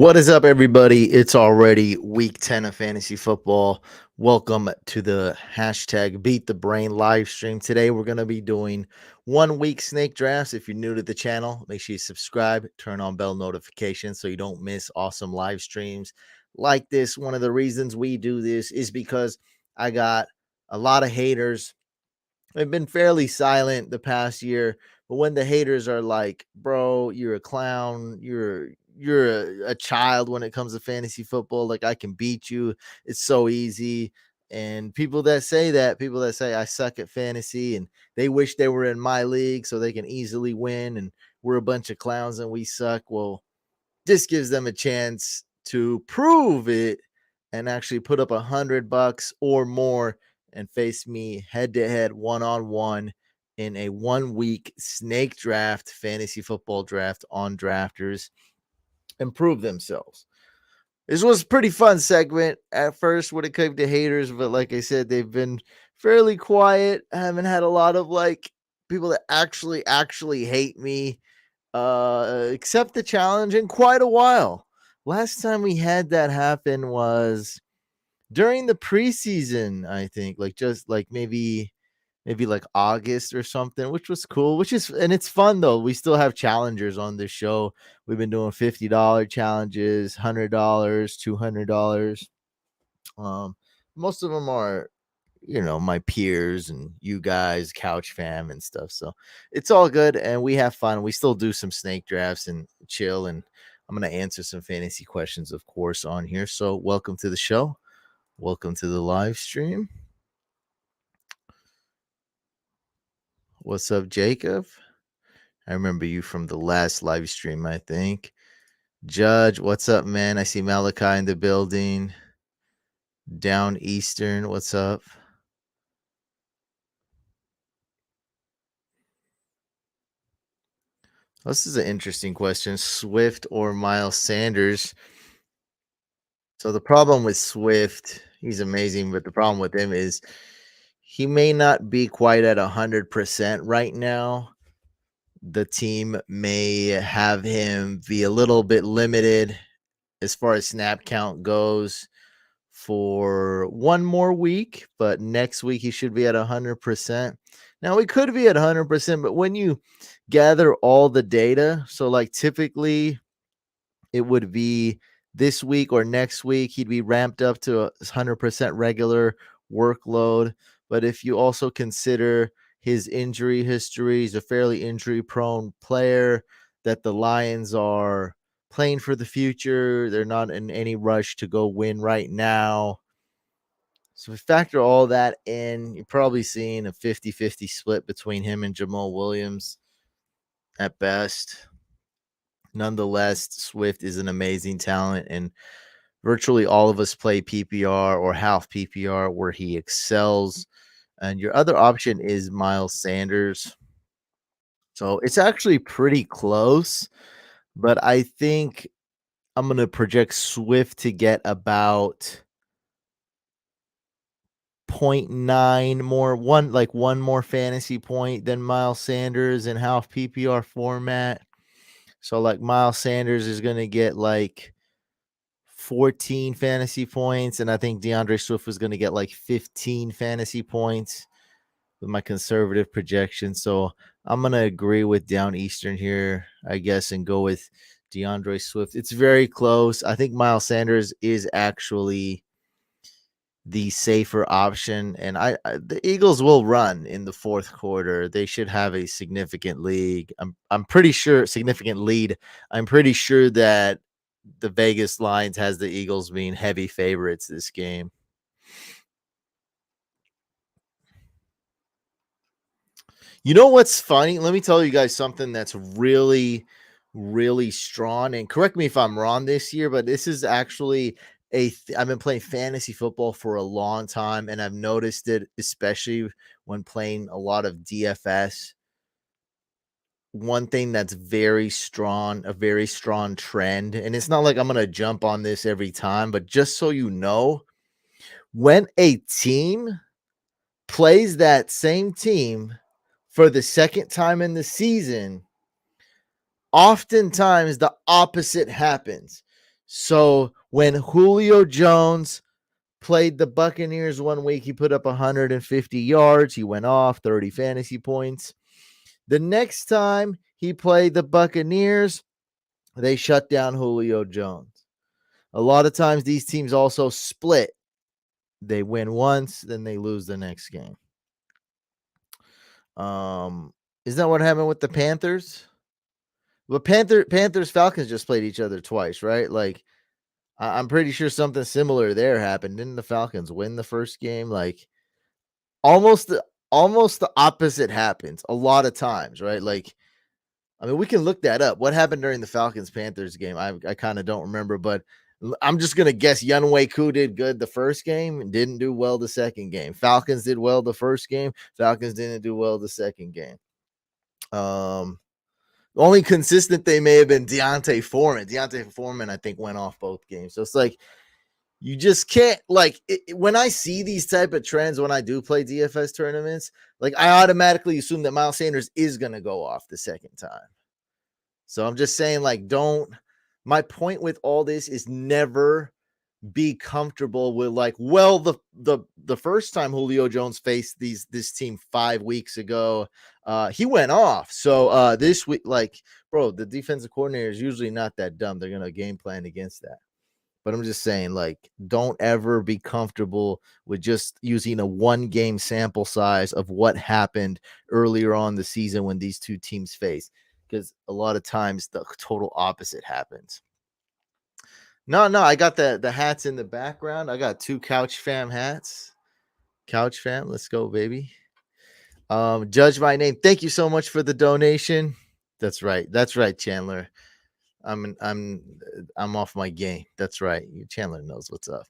What is up, everybody? It's already week 10 of fantasy football. Welcome to the hashtag Beat the Brain live stream. Today, we're going to be doing 1 week snake drafts. If you're new to the channel, make sure you subscribe, turn on bell notifications so you don't miss awesome live streams like this. One of the reasons we do this is because I got a lot of haters. I've been fairly silent the past year, but when the haters are like, "Bro, you're a clown. You're a child when it comes to fantasy football. Like I can beat you. It's so easy." And people that say I suck at fantasy and they wish they were in my league so they can easily win and we're a bunch of clowns and we suck. Well, this gives them a chance to prove it and actually put up $100 or more and face me head to head, one on one in a 1 week snake draft, fantasy football draft on drafters and prove themselves. This was a pretty fun segment at first when it came to haters, but like I said, they've been fairly quiet. I haven't had a lot of like people that actually hate me accept the challenge in quite a while. Last time we had that happen was during the preseason, I think, like just like maybe like August or something, which was cool, which is and it's fun though. We still have challengers on this show. We've been doing $50 challenges, $100, $200. Most of them are my peers and you guys, couch fam and stuff. So it's all good and we have fun. We still do some snake drafts and chill. And I'm going to answer some fantasy questions, of course, on here. So welcome to the show. Welcome to the live stream. What's up, Jacob? I remember you from the last live stream, I think. Judge, what's up, man? I see Malachi in the building. Down Eastern, what's up? This is an interesting question. Swift or Miles Sanders? So the problem with Swift, he's amazing, but the problem with him is he may not be quite at 100% right now. The team may have him be a little bit limited as far as snap count goes for one more week, but next week he should be at 100%. Now, we could be at 100%, but when you gather all the data, so like typically it would be this week or next week, he'd be ramped up to a 100% regular workload. But if you also consider his injury history, he's a fairly injury prone player, that the Lions are playing for the future. They're not in any rush to go win right now. So we factor all that in. You're probably seeing a 50-50 split between him and Jamal Williams at best. Nonetheless, Swift is an amazing talent, and virtually all of us play PPR or half PPR where he excels. And your other option is Miles Sanders. So it's actually pretty close, but I think I'm going to project Swift to get about 0.9 more, one more fantasy point than Miles Sanders in half PPR format. So like Miles Sanders is going to get like 14 fantasy points, and I think DeAndre Swift was going to get like 15 fantasy points with my conservative projection. So I'm going to agree with Down Eastern here, I guess, and go with DeAndre Swift. It's very close. I think Miles Sanders is actually the safer option, and the Eagles will run in the fourth quarter. They should have a significant lead. I'm pretty sure significant lead. I'm pretty sure that the Vegas Lions has the Eagles being heavy favorites this game. You know what's funny? Let me tell you guys something that's really, really strong. And correct me if I'm wrong this year, but this is actually I've been playing fantasy football for a long time, and I've noticed it, especially when playing a lot of DFS. One thing that's very strong, a very strong trend, and it's not like I'm going to jump on this every time, but just so you know, when a team plays that same team for the second time in the season, oftentimes the opposite happens. So when Julio Jones played the Buccaneers one week, he put up 150 yards. He went off 30 fantasy points. The next time he played the Buccaneers, they shut down Julio Jones. A lot of times these teams also split. They win once, then they lose the next game. Isn't that what happened with the Panthers? Well, Panthers Falcons just played each other twice, right? Like I'm pretty sure something similar there happened. Didn't the Falcons win the first game? Like almost the opposite happens a lot of times, right? Like I mean, we can look that up. What happened during the Falcons Panthers game? I kind of don't remember, but I'm just gonna guess Younghoe Koo did good the first game and didn't do well the second game. Falcons did well the first game. Falcons didn't do well the second game. The only consistent they may have been Deontay Foreman. Deontay Foreman, I think, went off both games. So it's like you just can't when I see these type of trends when I do play DFS tournaments, like I automatically assume that Miles Sanders is gonna go off the second time. So I'm just saying, like, don't. My point with all this is never be comfortable with like, well, the first time Julio Jones faced this team 5 weeks ago, he went off. So this week, like, bro, the defensive coordinator is usually not that dumb. They're gonna game plan against that. But I'm just saying, like, don't ever be comfortable with just using a one game sample size of what happened earlier on the season when these two teams face, because a lot of times the total opposite happens. No, I got the hats in the background. I got 2 Couch Fam hats. Couch Fam, let's go, baby. Judge my name. Thank you so much for the donation. That's right. That's right, Chandler. I'm off my game. That's right. Chandler knows what's up.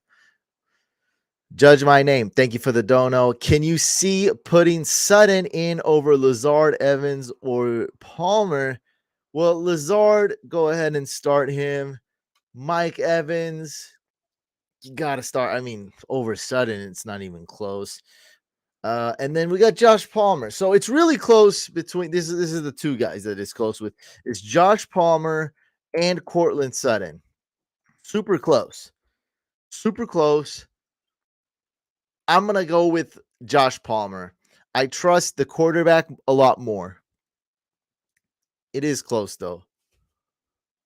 Judge my name. Thank you for the dono. Can you see putting Sutton in over Lazard, Evans, or Palmer? Well, Lazard, go ahead and start him. Mike Evans, you got to start. I mean, over Sutton, it's not even close. And then we got Josh Palmer. So it's really close between this is the 2 guys that it's close with. It's Josh Palmer and Courtland Sutton. Super close. Super close. I'm going to go with Josh Palmer. I trust the quarterback a lot more. It is close though.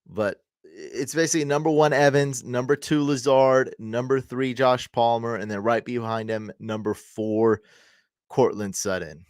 But it's basically number 1 Evans, number 2 Lazard, number 3 Josh Palmer, and then right behind him, number 4 Courtland Sutton.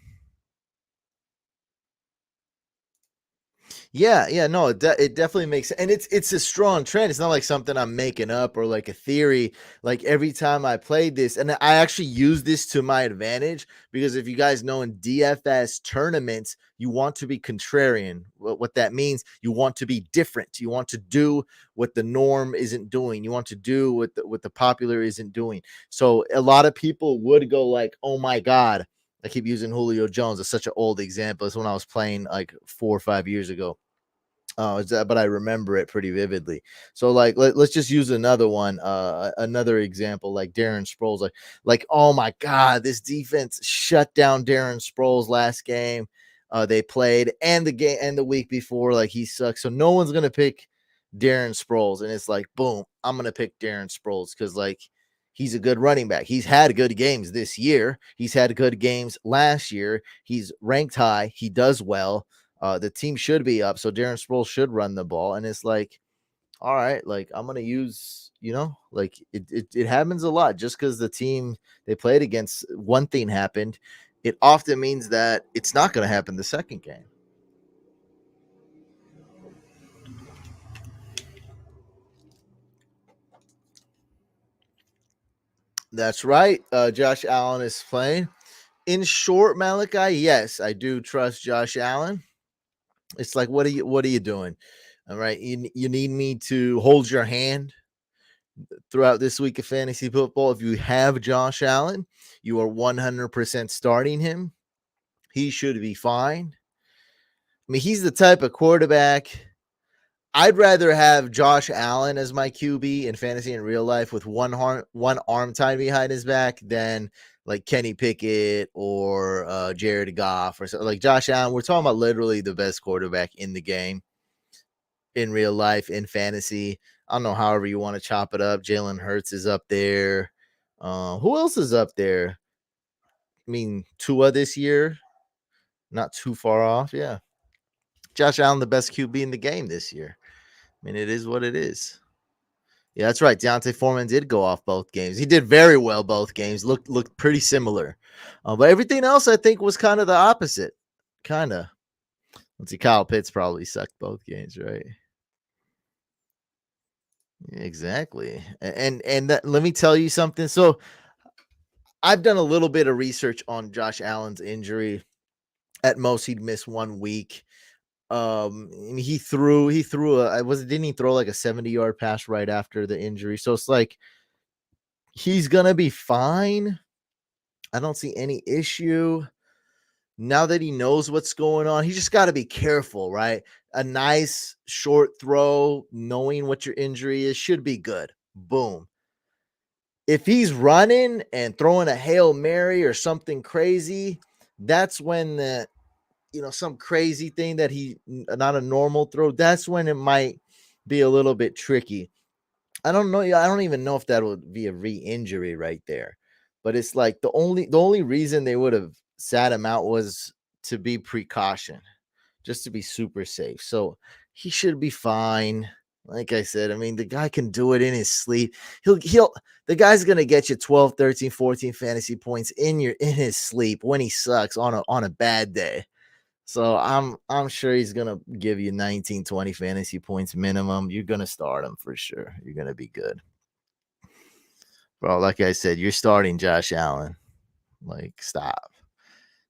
Yeah, no, it definitely makes sense. And it's a strong trend. It's not like something I'm making up or like a theory. Like every time I played this, and I actually use this to my advantage because if you guys know in DFS tournaments, you want to be contrarian. What that means, you want to be different. You want to do what the norm isn't doing. You want to do what the popular isn't doing. So a lot of people would go like, "Oh my God." I keep using Julio Jones as such an old example. It's when I was playing like 4 or 5 years ago. But I remember it pretty vividly. So like let's just use another one, another example like Darren Sproles. Like oh my God, this defense shut down Darren Sproles last game. They played and the game and the week before, like he sucks. So no one's gonna pick Darren Sproles, and it's like boom, I'm gonna pick Darren Sproles because like he's a good running back. He's had good games this year. He's had good games last year. He's ranked high. He does well. The team should be up, so Darren Sproles should run the ball. And it's like, all right, like I'm gonna use, like it happens a lot. Just because the team they played against, one thing happened, it often means that it's not gonna happen the second game. That's right. Josh Allen is playing. In short, Malachi, yes, I do trust Josh Allen. It's like, what are you doing? All right, you need me to hold your hand throughout this week of fantasy football. If you have Josh Allen, you are 100% starting him. He should be fine. I mean, he's the type of quarterback. I'd rather have Josh Allen as my QB in fantasy in real life with one arm tied behind his back than like Kenny Pickett or Jared Goff or something. Like Josh Allen, we're talking about literally the best quarterback in the game in real life in fantasy. I don't know, however you want to chop it up. Jalen Hurts is up there. Who else is up there? I mean, Tua this year, not too far off. Yeah. Josh Allen, the best QB in the game this year. I mean, it is what it is. Yeah, that's right. Deontay Foreman did go off both games. He did very well both games. Looked pretty similar, but everything else I think was kind of the opposite. Kind of. Let's see. Kyle Pitts probably sucked both games, right? Exactly. Let me tell you something. So I've done a little bit of research on Josh Allen's injury. At most, he'd miss 1 week. And he threw a, I was didn't he throw like a 70-yard pass right after the injury? So it's like he's gonna be fine. I don't see any issue. Now that he knows what's going on, he just got to be careful, right? A nice short throw, knowing what your injury is, should be good. Boom. If he's running and throwing a Hail Mary or something crazy, that's when some crazy thing that he not a normal throw, that's when it might be a little bit tricky. I don't know. I don't even know if that would be a re-injury right there. But it's like the only reason they would have sat him out was to be precaution, just to be super safe. So he should be fine. Like I said, I mean, the guy can do it in his sleep. He'll the guy's gonna get you 12, 13, 14 fantasy points in his sleep when he sucks on a bad day. So I'm sure he's gonna give you 19, 20 fantasy points minimum. You're gonna start him for sure. You're gonna be good. Bro, like I said, you're starting Josh Allen. Like, stop.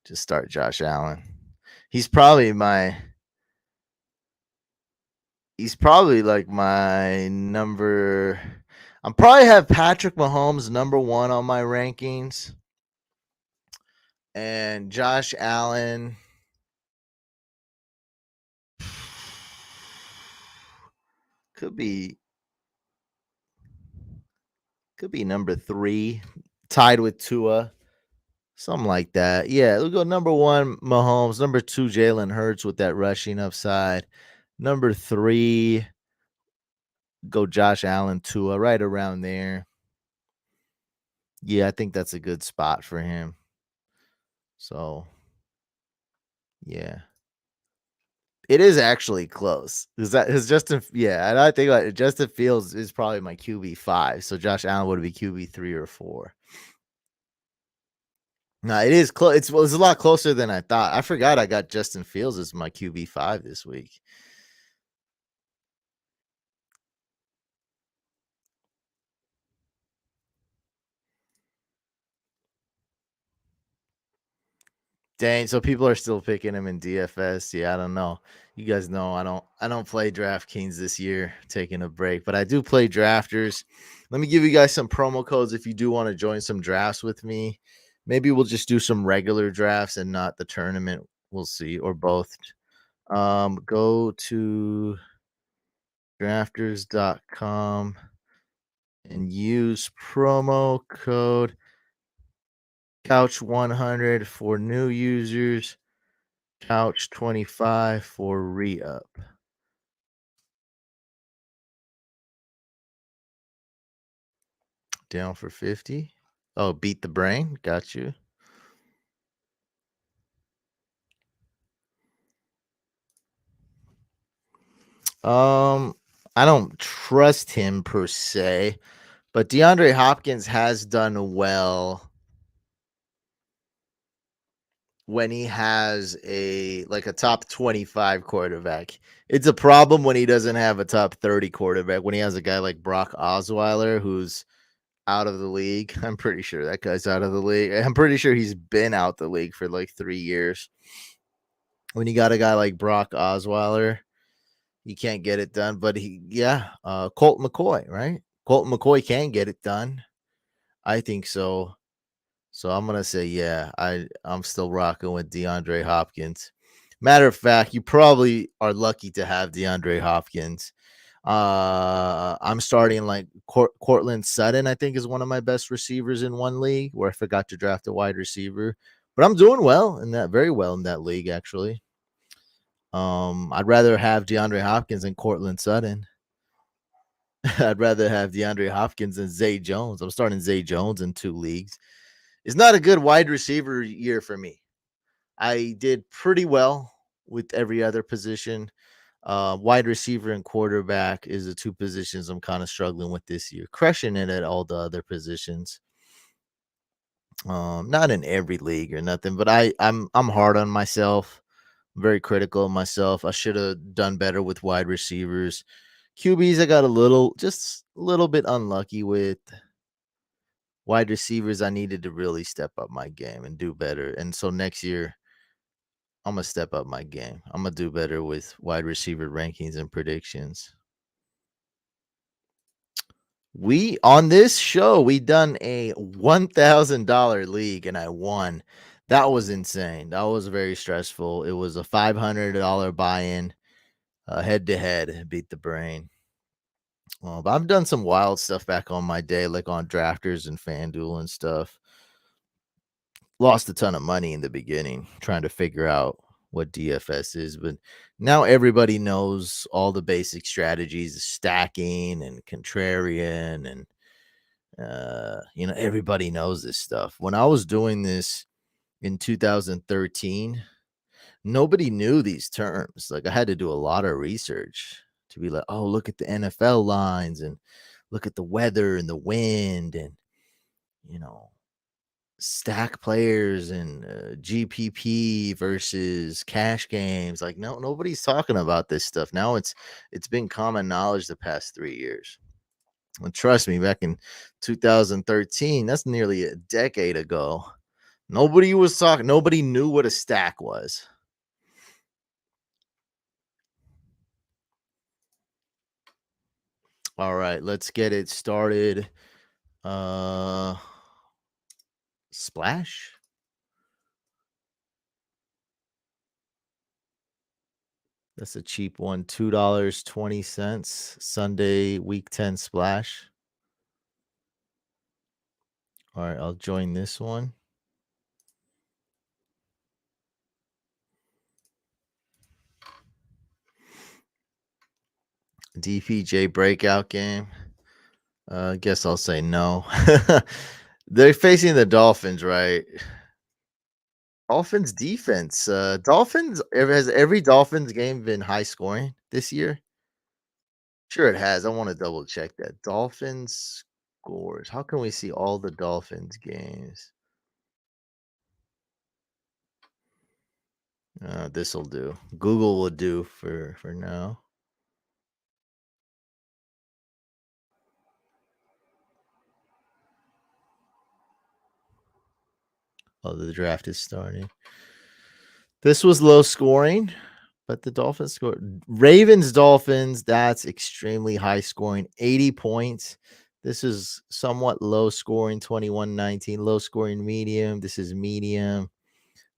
Just start Josh Allen. He's probably like my number. I'm probably have Patrick Mahomes number 1 on my rankings. And Josh Allen could be number 3, tied with Tua. Something like that. Yeah, we'll go number 1, Mahomes. Number 2, Jalen Hurts with that rushing upside. Number 3, go Josh Allen, Tua, right around there. Yeah, I think that's a good spot for him. So, yeah. It is actually close. Is Justin? Yeah, and I think like Justin Fields is probably my QB5. So Josh Allen would be QB3 or 4. No, it is close. It's a lot closer than I thought. I forgot I got Justin Fields as my QB5 this week. Dang, so people are still picking him in DFS. Yeah, I don't know. You guys know I don't play DraftKings this year, taking a break, but I do play Drafters. Let me give you guys some promo codes if you do want to join some drafts with me. Maybe we'll just do some regular drafts and not the tournament. We'll see, or both. Go to drafters.com and use promo code Couch100 for new users. Couch 25 for re-up. Down for 50. Oh, beat the brain. Got you. I don't trust him per se, but DeAndre Hopkins has done well when he has a top 25 quarterback. It's a problem when he doesn't have a top 30 quarterback. When he has a guy like Brock Osweiler who's out of the league. I'm pretty sure that guy's out of the league. I'm pretty sure he's been out the league for like 3 years. When you got a guy like Brock Osweiler, he can't get it done. But Colt McCoy, right? Colt McCoy can get it done. I think so. So I'm gonna say, yeah, I'm still rocking with DeAndre Hopkins. Matter of fact, you probably are lucky to have DeAndre Hopkins. I'm starting like Cortland Sutton, I think, is one of my best receivers in one league where I forgot to draft a wide receiver. But I'm doing very well in that league, actually. I'd rather have DeAndre Hopkins than Cortland Sutton. I'd rather have DeAndre Hopkins than Zay Jones. I'm starting Zay Jones in 2 leagues. It's not a good wide receiver year for me. I did pretty well with every other position. Wide receiver and quarterback is the 2 positions I'm kinda struggling with this year, crushing it at all the other positions. Not in every league or nothing, but I'm hard on myself, very critical of myself. I should have done better with wide receivers. QBs, I got just a little bit unlucky with. Wide receivers, I needed to really step up my game and do better. And so next year, I'm gonna step up my game. I'm gonna do better with wide receiver rankings and predictions. We on this show, we done a $1,000 league and I won. That was insane. That was very stressful. It was a $500 buy-in, head to head, beat the brain. But I've done some wild stuff back on my day, like on Drafters and FanDuel and stuff. Lost a ton of money in the beginning trying to figure out what DFS is, but now everybody knows all the basic strategies, stacking and contrarian, and everybody knows this stuff. When I was doing this in 2013, nobody knew these terms. Like I had to do a lot of research to be like, oh, look at the NFL lines and look at the weather and the wind and you know stack players and GPP versus cash games. Like no, nobody's talking about this stuff now. It's been common knowledge the past 3 years. And trust me, back in 2013, that's nearly a decade ago. Nobody was talking. Nobody knew what a stack was. All right, let's get it started. Uh, Splash. That's a cheap one. $2.20. Sunday week 10 splash. All right, I'll join this one. DPJ breakout game. I guess I'll say no. They're facing the Dolphins, right? Dolphins defense. Dolphins has every Dolphins game been high scoring this year? Sure, it has. I want to double check that. Dolphins scores. How can we see all the Dolphins games? This will do. Google will do for now. Oh, the draft is starting. This was low scoring, but the Dolphins scored. Ravens Dolphins, that's extremely high scoring, 80 points. This is somewhat low scoring, 21-19, low scoring medium. This is medium.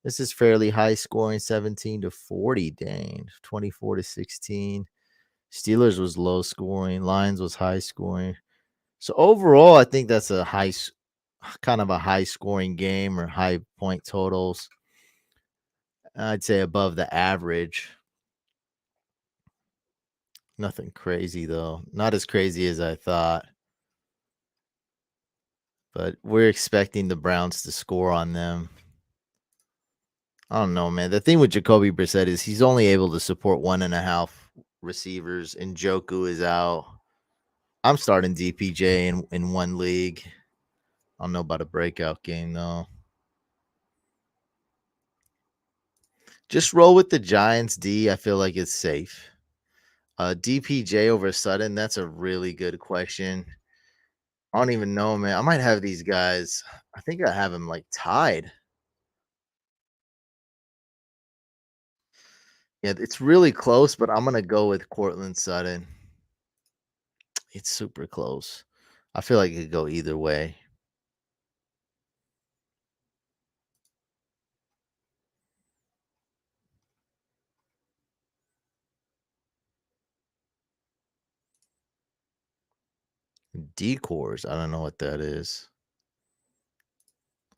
This is fairly high scoring, 17-40. Dang, 24-16. Steelers was low scoring, Lions was high scoring. So overall, I think that's a kind of a high scoring game or high point totals. I'd say above the average. Nothing crazy though. Not as crazy as I thought. But we're expecting the Browns to score on them. I don't know, man. The thing with Jacoby Brissett is he's only able to support 1.5 receivers, and Joku is out. I'm starting DPJ in one league. I don't know about a breakout game though. Just roll with the Giants D. I feel like it's safe. DPJ over Sutton, that's a really good question. I don't even know, man. I might have these guys. I think I have them like tied. Yeah, it's really close, but I'm gonna go with Cortland Sutton. It's super close. I feel like it could go either way. Decors. I don't know what that is.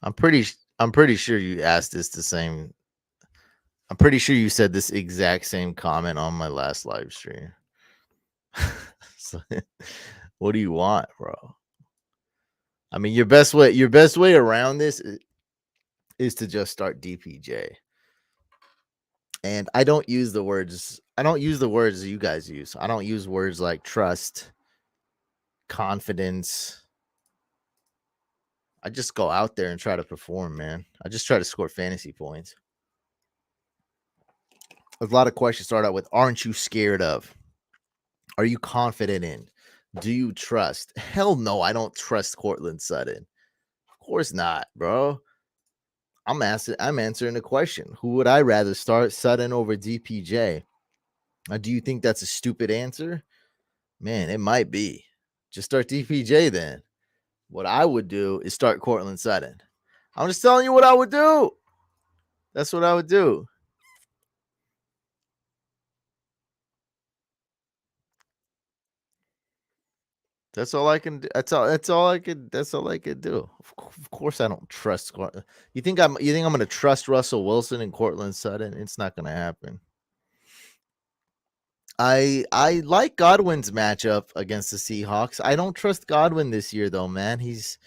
I'm pretty sure you asked this the same. I'm pretty sure you said this exact same comment on my last live stream. So, What do you want, bro? I mean, your best way around this is to just start DPJ. And I don't use the words you guys use. I don't use words like trust, confidence. I just go out there and try to perform, man. I just try to score fantasy points. A lot of questions start out with, aren't you scared of? Are you confident in? Do you trust? Hell no, I don't trust Cortland Sutton. Of course not, bro. I'm answering the question. Who would I rather start, Sutton over DPJ? Do you think that's a stupid answer? Man, it might be. Just start DPJ then. What I would do is start Cortland Sutton. I'm just telling you what I would do. That's what I would do. That's all I can do. That's all I could do. Of course I don't trust you think I'm gonna trust Russell Wilson and Cortland Sutton? It's not gonna happen. I like Godwin's matchup against the Seahawks. I don't trust Godwin this year though, man. He's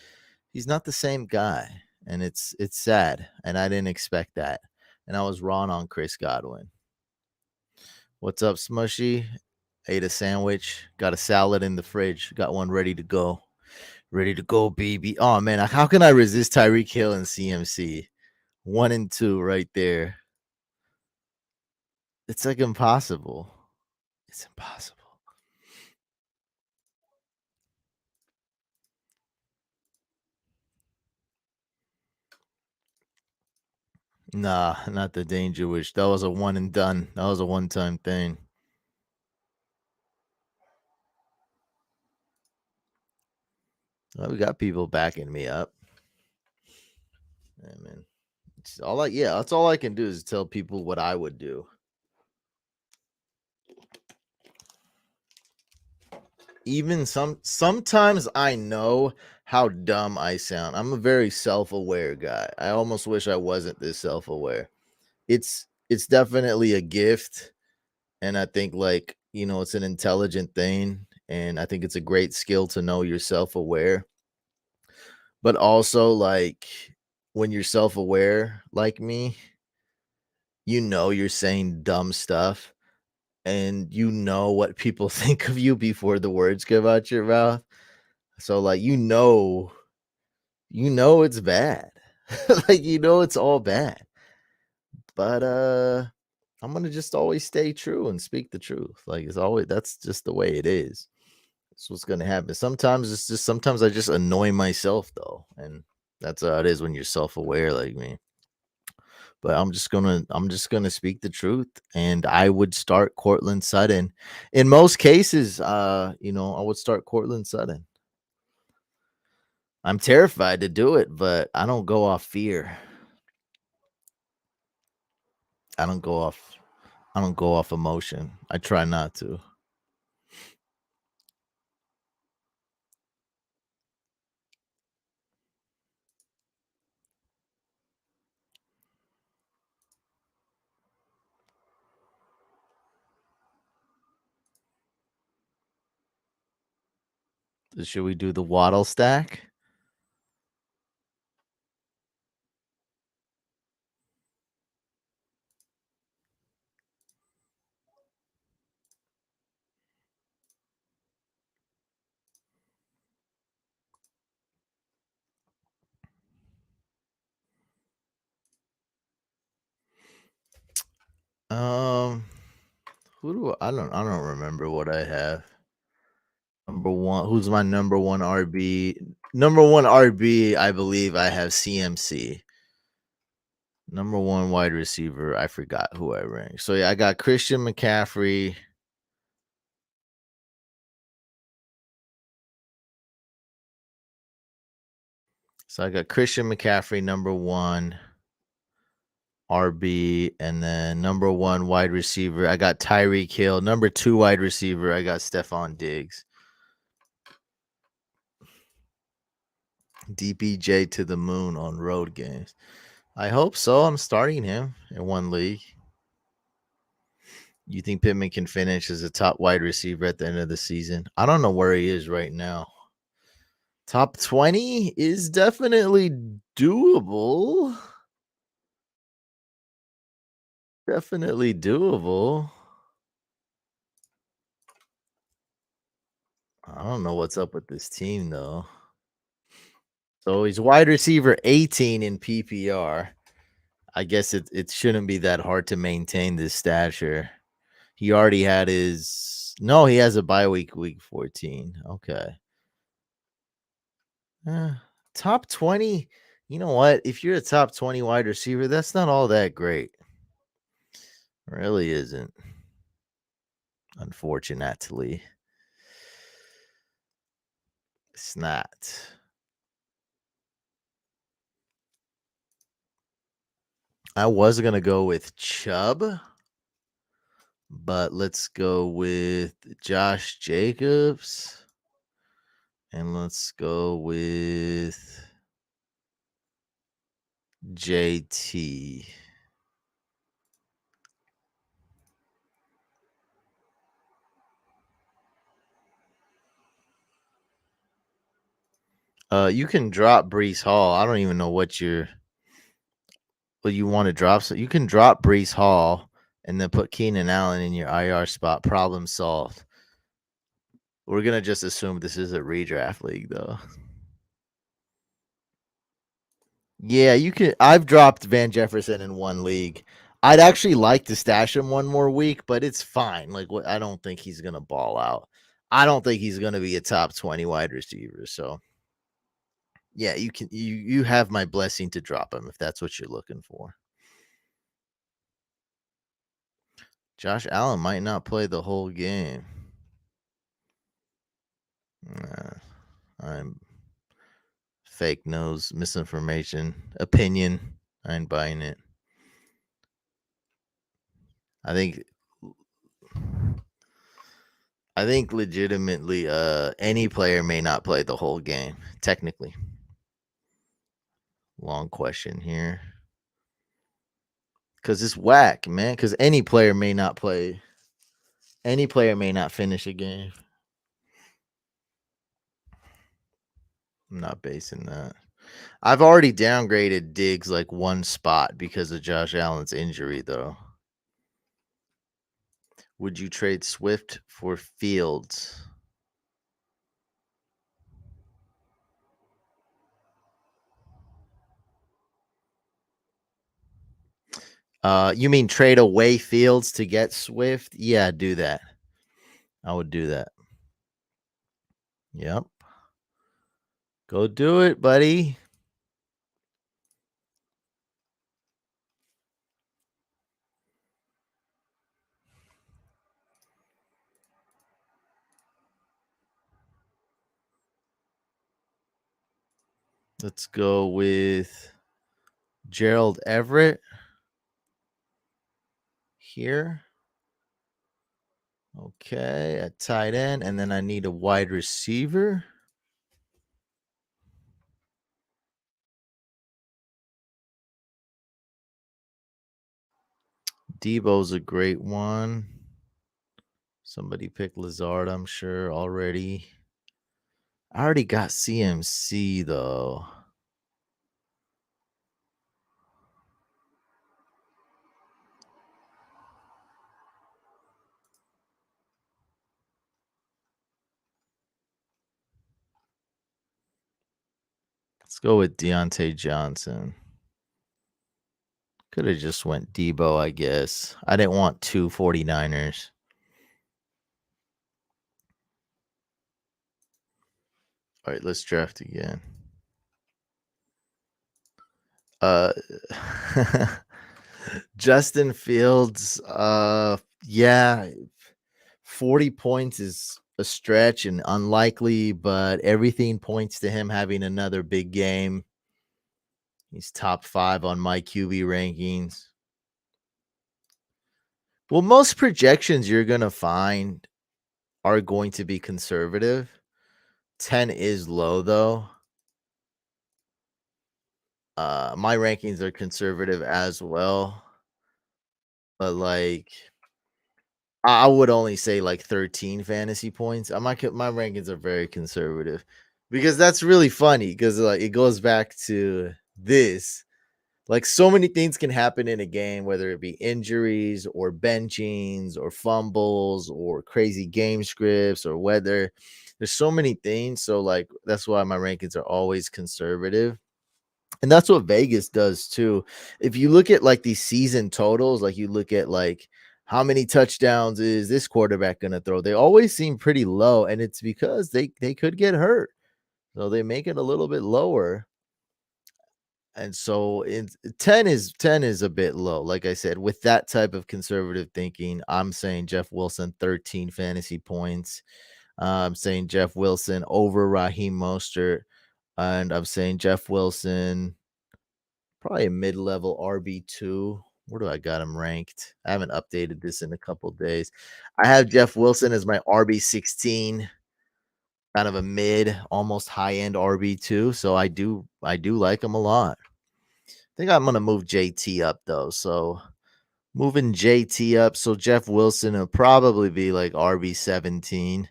not the same guy. And it's sad. And I didn't expect that. And I was wrong on Chris Godwin. What's up, Smushy? Ate a sandwich, got a salad in the fridge, got one ready to go. Ready to go, baby. Oh man, how can I resist Tyreek Hill and CMC? 1 and 2 right there. It's like impossible. It's impossible. Nah, not the danger wish. That was a one and done. That was a one-time thing. Well, we got people backing me up. Yeah, man. That's all I can do is tell people what I would do. Even sometimes I know how dumb I sound. I'm a very self-aware guy. I almost wish I wasn't this self-aware. It's definitely a gift, and I think, like, it's an intelligent thing, and I think it's a great skill to know you're self-aware. But also, like, when you're self-aware like me, you're saying dumb stuff, and what people think of you before the words come out your mouth. So, like, it's bad. Like, it's all bad. But I'm gonna just always stay true and speak the truth. Like, that's just the way it is. That's what's gonna happen. Sometimes I just annoy myself though, and that's how it is when you're self-aware like me. But I'm just gonna speak the truth, and I would start Cortland Sutton. In most cases, I would start Cortland Sutton. I'm terrified to do it, but I don't go off fear. I don't go off I don't go off emotion. I try not to. Should we do the Waddle stack? Um, who do I don't remember what I have. Number one, who's my number one RB? Number one RB, I believe I have CMC. Number one wide receiver, I forgot who I ranked. So yeah, I got Christian McCaffrey. So I got Christian McCaffrey number one RB, and then number one wide receiver, I got Tyreek Hill. Number two wide receiver, I got Stephon Diggs. DPJ to the moon on road games. I hope so. I'm starting him in one league. You think Pittman can finish as a top wide receiver at the end of the season? I don't know where he is right now. Top 20 is definitely doable. Definitely doable. I don't know what's up with this team though. So he's wide receiver 18 in PPR. I guess it shouldn't be that hard to maintain this stature. He already had his no, he has a bye week 14. Okay. Uh, top 20. You know what? If you're a top 20 wide receiver, that's not all that great. Really isn't. Unfortunately. It's not. I was gonna go with Chubb, but let's go with Josh Jacobs. And let's go with JT. You can drop Brees Hall. I don't even know what you want to drop. So you can drop Brees Hall and then put Keenan Allen in your IR spot. Problem solved. We're gonna just assume this is a redraft league, though. Yeah, you can. I've dropped Van Jefferson in one league. I'd actually like to stash him one more week, but it's fine. Like, I don't think he's gonna ball out. I don't think he's gonna be a top 20 wide receiver. So yeah, you have my blessing to drop him if that's what you're looking for. Josh Allen might not play the whole game. I'm fake news, misinformation, opinion. I ain't buying it. I think I think legitimately any player may not play the whole game, technically. Long question here. Cause it's whack, man. Cause any player may not play. Any player may not finish a game. I'm not basing that. I've already downgraded Diggs like one spot because of Josh Allen's injury, though. Would you trade Swift for Fields? You mean trade away Fields to get Swift? Yeah, do that. I would do that. Yep. Go do it, buddy. Let's go with Gerald Everett here. Okay, at tight end, and then I need a wide receiver. Debo's a great one. Somebody picked Lazard, I'm sure, already. I already got CMC, though. Let's go with Deontay Johnson. Could have just went Debo, I guess. I didn't want two 49ers. All right, let's draft again. Uh Justin Fields, yeah, 40 points is a stretch and unlikely, but everything points to him having another big game. He's top 5 on my QB rankings. Well, most projections you're going to find are going to be conservative. 10 is low though. My rankings are conservative as well. But like I would only say like 13 fantasy points. My rankings are very conservative because that's really funny because like it goes back to this. Like so many things can happen in a game, whether it be injuries or benchings or fumbles or crazy game scripts or weather. There's so many things. So like that's why my rankings are always conservative. And that's what Vegas does too. If you look at like these season totals, like you look at like how many touchdowns is this quarterback going to throw? They always seem pretty low, and it's because they could get hurt. So they make it a little bit lower. And so in 10 is a bit low. Like I said, with that type of conservative thinking, I'm saying Jeff Wilson 13 fantasy points. I'm saying Jeff Wilson over Raheem Mostert, and I'm saying Jeff Wilson probably a mid-level RB2. Where do I got him ranked? I haven't updated this in a couple days. I have Jeff Wilson as my RB16, kind of a mid, almost high-end RB2. So I do like him a lot. I think I'm gonna move JT up though. So moving JT up. So Jeff Wilson will probably be like RB17.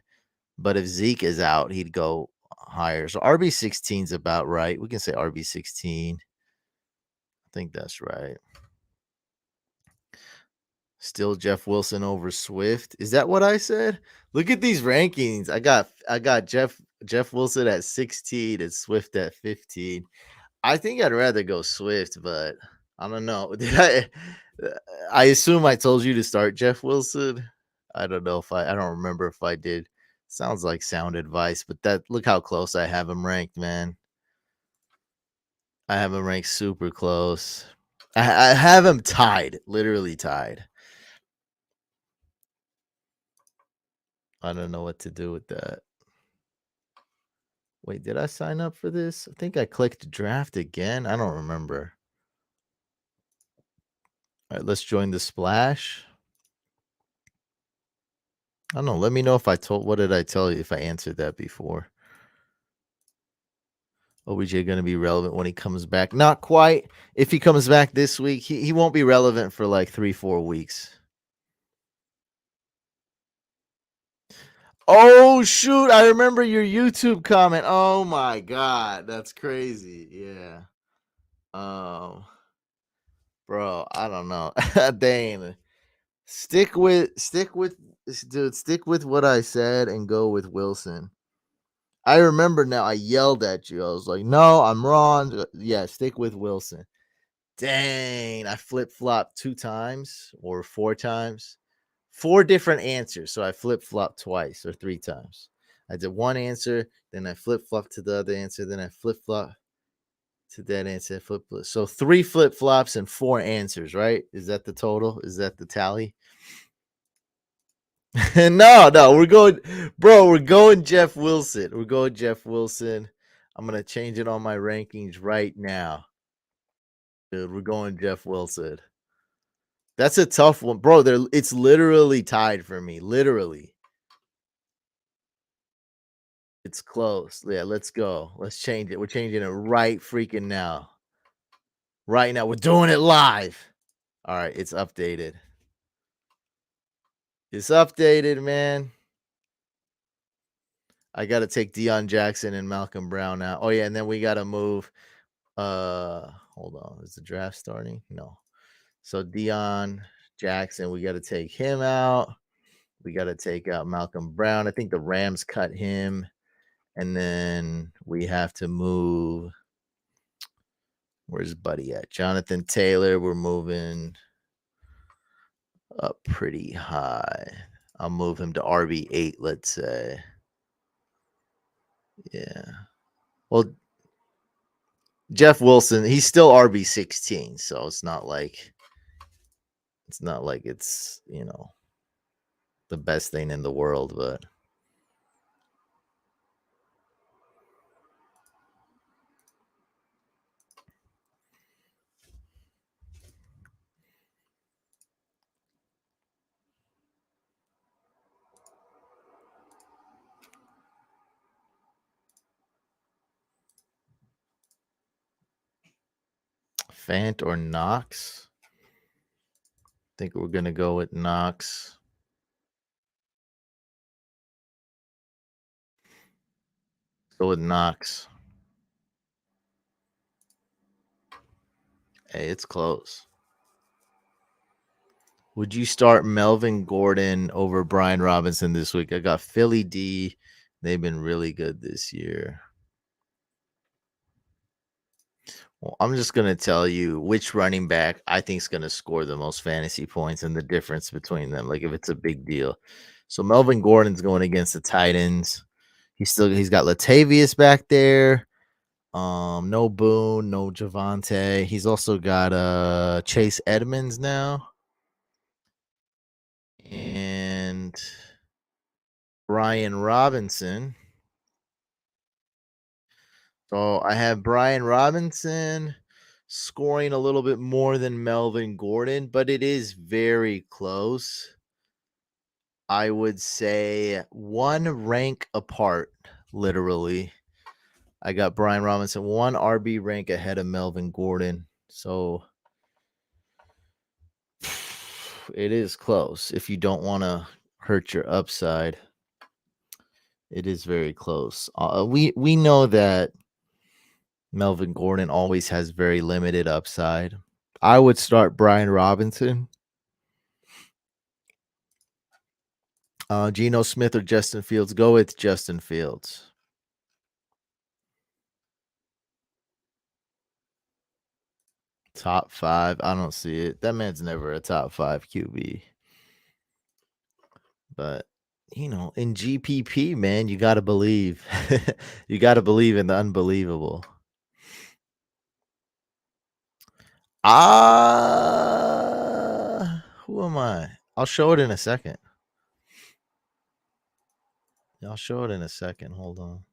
But if Zeke is out, he'd go higher. So RB16 is about right. We can say RB16. I think that's right. Still Jeff Wilson over Swift. Is that what I said? Look at these rankings. I got Jeff Wilson at 16 and Swift at 15. I think I'd rather go Swift, but I don't know. Did I assume I told you to start Jeff Wilson. I don't know if I don't remember if I did. Sounds like sound advice, but that look how close I have him ranked, man. I have him ranked super close. I have him tied, literally tied. I don't know what to do with that. Wait, did I sign up for this? I think I clicked draft again. I don't remember. All right, let's join the splash. I don't know. Let me know if I told what did I tell you if I answered that before. OBJ going to be relevant when he comes back. Not quite. If he comes back this week, he won't be relevant for like 3-4 weeks. Oh shoot, I remember your YouTube comment. Oh my god, that's crazy. Yeah. Um bro, I don't know. Dang. Stick with dude, stick with what I said and go with Wilson. I remember now I yelled at you. I was like, "No, I'm wrong." Yeah, stick with Wilson. Dang, I flip-flopped 2 times or 4 times. 4 different answers, so I flip-flopped twice or 3 times. I did one answer, then I flip-flopped to the other answer, then I flip-flopped to that answer, flip-flop. So 3 flip-flops and 4 answers, right? Is that the total? Is that the tally? No, we're going, bro. We're going Jeff Wilson. We're going Jeff Wilson. I'm gonna change it on my rankings right now, dude. We're going Jeff Wilson. That's a tough one, bro. It's literally tied for me. Literally, it's close. Yeah, let's go. Let's change it. We're changing it right freaking now. Right now, we're doing it live. All right, it's updated. It's updated, man. I got to take Deion Jackson and Malcolm Brown out. Oh yeah, and then we got to move. Hold on. Is the draft starting? No. So Deion Jackson, we got to take him out. We got to take out Malcolm Brown. I think the Rams cut him, and then we have to move. Where's Buddy at? Jonathan Taylor. We're moving up pretty high. I'll move him to RB8. Let's say. Yeah. Well, Jeff Wilson, he's still RB16, so it's not like it's, the best thing in the world, but Fant or Knox? I think we're gonna go with Knox. Go with Knox. Hey, it's close. Would you start Melvin Gordon over Brian Robinson this week? I got Philly D. They've been really good this year. Well, I'm just gonna tell you which running back I think is gonna score the most fantasy points and the difference between them. Like if it's a big deal. So Melvin Gordon's going against the Titans. He's got Latavius back there. No Boone, no Javante. He's also got Chase Edmonds now. And Brian Robinson. So I have Brian Robinson scoring a little bit more than Melvin Gordon, but it is very close. I would say one rank apart, literally. I got Brian Robinson one RB rank ahead of Melvin Gordon. So it is close. If you don't want to hurt your upside, it is very close. We know that Melvin Gordon always has very limited upside. I would start Brian Robinson. Geno Smith or Justin Fields? Go with Justin Fields. Top 5? I don't see it. That man's never a top 5 QB. But, in GPP, man, you got to believe. You got to believe in the unbelievable. Who am I? I'll show it in a second. I'll show it in a second. Hold on.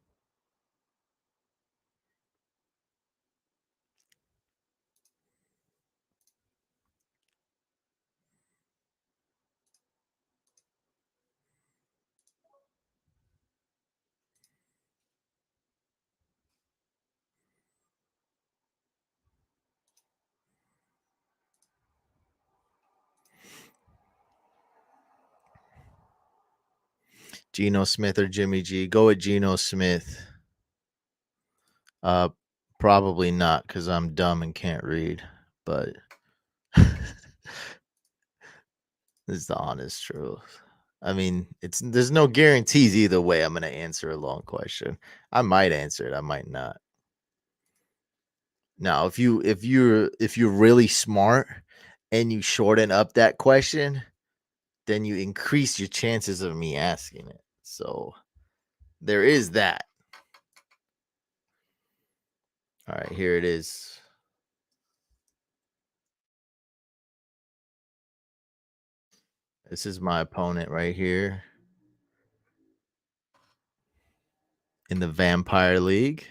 Geno Smith or Jimmy G? Go with Geno Smith. Probably not because I'm dumb and can't read, but this is the honest truth. I mean, there's no guarantees either way. I'm gonna answer a long question. I might answer it. I might not. Now, if you're really smart and you shorten up that question, then you increase your chances of me asking it. So there is that. All right, here it is. This is my opponent right here in the Vampire League.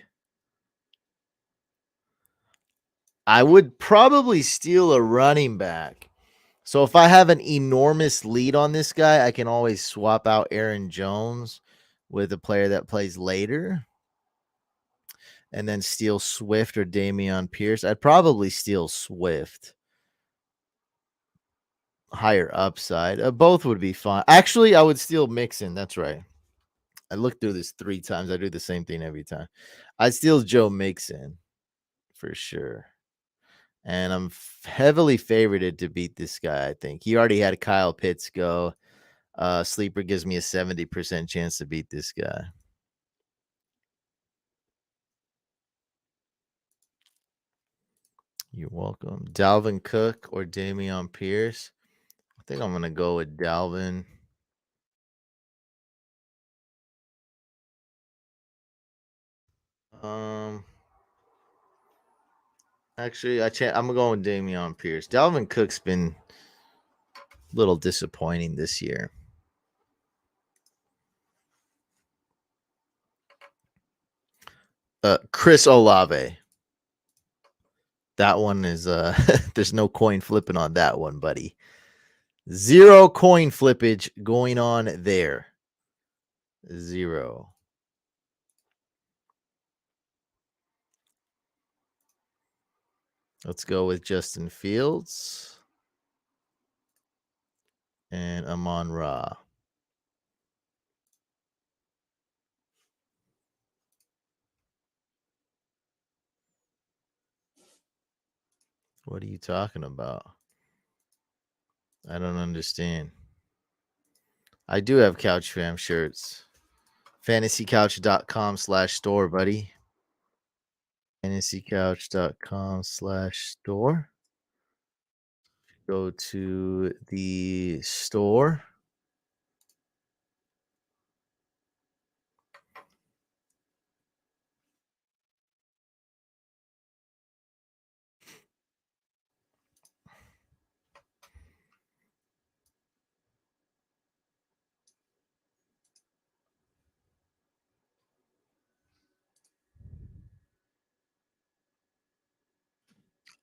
I would probably steal a running back. So if I have an enormous lead on this guy, I can always swap out Aaron Jones with a player that plays later and then steal Swift or Dameon Pierce. I'd probably steal Swift. Higher upside. Both would be fine. Actually, I would steal Mixon. That's right. I looked through this 3 times. I do the same thing every time. I'd steal Joe Mixon for sure. And I'm heavily favorited to beat this guy, I think. He already had Kyle Pitts go. Sleeper gives me a 70% chance to beat this guy. You're welcome. Dalvin Cook or Dameon Pierce? I think I'm going to go with Dalvin. Actually, I'm going with Dameon Pierce. Dalvin Cook's been a little disappointing this year. Chris Olave. That one is there's no coin flipping on that one, buddy. Zero coin flippage going on there. Zero. Let's go with Justin Fields and Amon-Ra. What are you talking about? I don't understand. I do have Couch Fam shirts. Fantasycouch.com/store, buddy. Fantasycouch.com/store. Go to the store.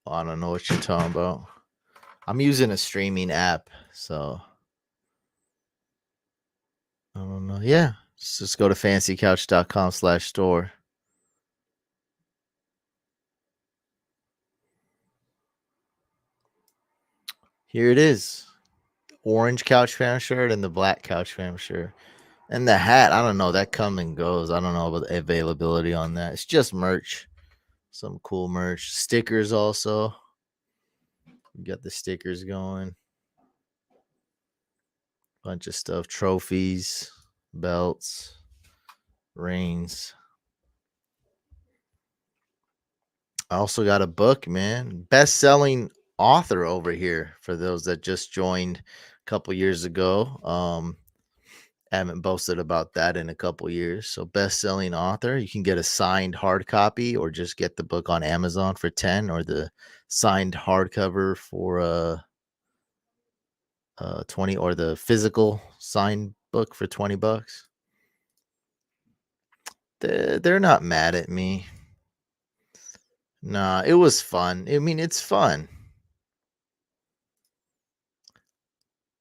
I don't know what you're talking about. I'm using a streaming app, so I don't know. Yeah. Just go to fantasycouch.com/store. Here it is. Orange Couch Fam shirt and the black Couch Fam shirt. And the hat, I don't know. That come and goes. I don't know about the availability on that. It's just merch. Some cool merch. Stickers also. We got the stickers going. Bunch of stuff. Trophies, belts, rings. I also got a book, man. Best-selling author over here for those that just joined a couple years ago. Haven't boasted about that in a couple years. So best-selling author, you can get a signed hard copy or just get the book on Amazon for 10 or the signed hardcover for 20 or the physical signed book for $20. They're not mad at me. Nah, it was fun. I mean, it's fun.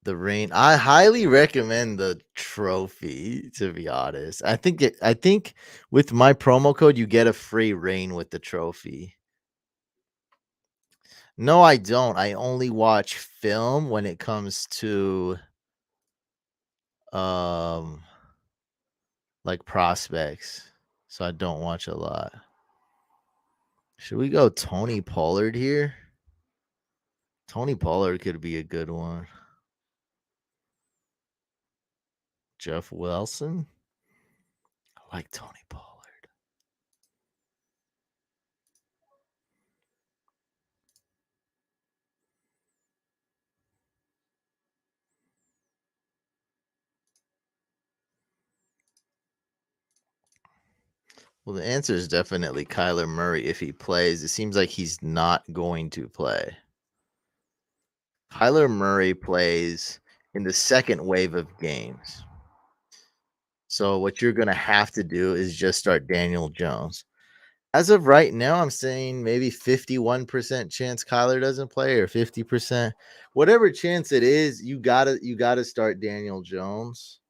The rain. I highly recommend the trophy, to be honest. I think with my promo code you get a free rain with the trophy. No, I don't. I only watch film when it comes to um like prospects. So I don't watch a lot. Should we go Tony Pollard here? Tony Pollard could be a good one. Jeff Wilson? I like Tony Pollard. Well, the answer is definitely Kyler Murray if he plays. It seems like he's not going to play. Kyler Murray plays in the second wave of games. So what you're going to have to do is just start Daniel Jones. As of right now, I'm saying maybe 51% chance Kyler doesn't play or 50%. Whatever chance it is, you gotta start Daniel Jones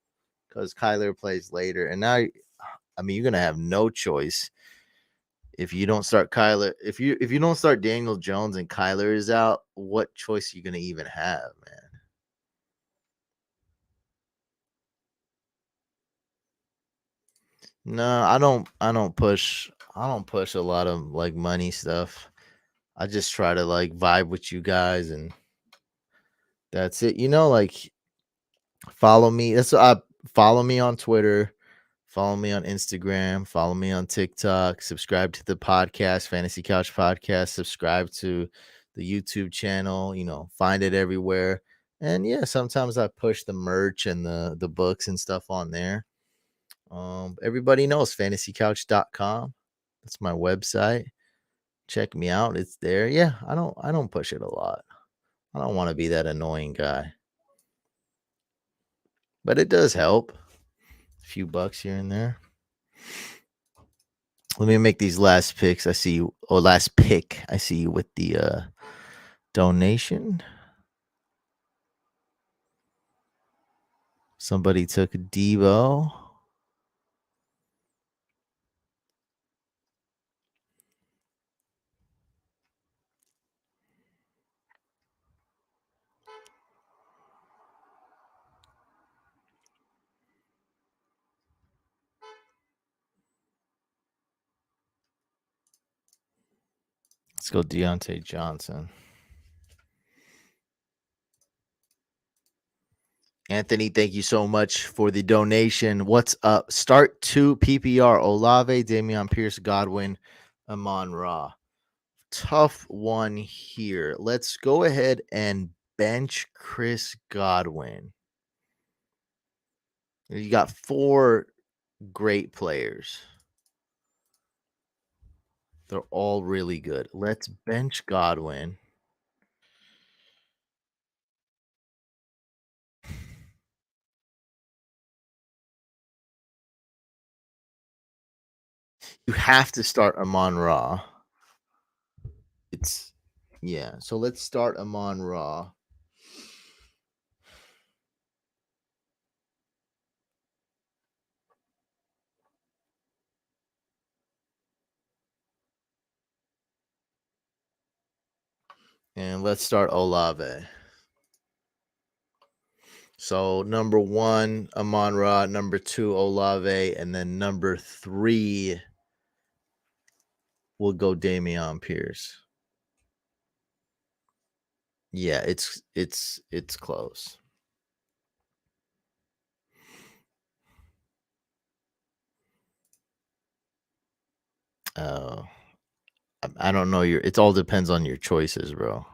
because Kyler plays later. And now I mean you're gonna have no choice if you don't start Kyler. If you don't start Daniel Jones and Kyler is out, what choice are you gonna even have, man? No, I don't push a lot of like money stuff. I just try to like vibe with you guys and that's it. Like follow me. Follow me on Twitter, follow me on Instagram, follow me on TikTok, subscribe to the podcast, Fantasy Couch Podcast, subscribe to the YouTube channel, find it everywhere. And yeah, sometimes I push the merch and the books and stuff on there. Everybody knows fantasycouch.com. That's my website. Check me out. It's there. Yeah, I don't push it a lot. I don't want to be that annoying guy. But it does help. A few bucks here and there. Let me make these last picks. I see you. Oh, last pick. I see you with the donation. Somebody took Devo. Let's go Deontay Johnson. Anthony, thank you so much for the donation. What's up? Start 2 PPR Olave, Damian Pierce, Godwin, Amon Ra. Tough one here. Let's go ahead and bench Chris Godwin. You got 4 great players. They're all really good. Let's bench Godwin. You have to start Amon Ra. It's yeah. So let's start Amon Ra. And let's start Olave. So number 1, Amon Ra, number 2, Olave, and then number 3 will go Damian Pierce. Yeah, it's close. Oh, I don't know it all depends on your choices, bro.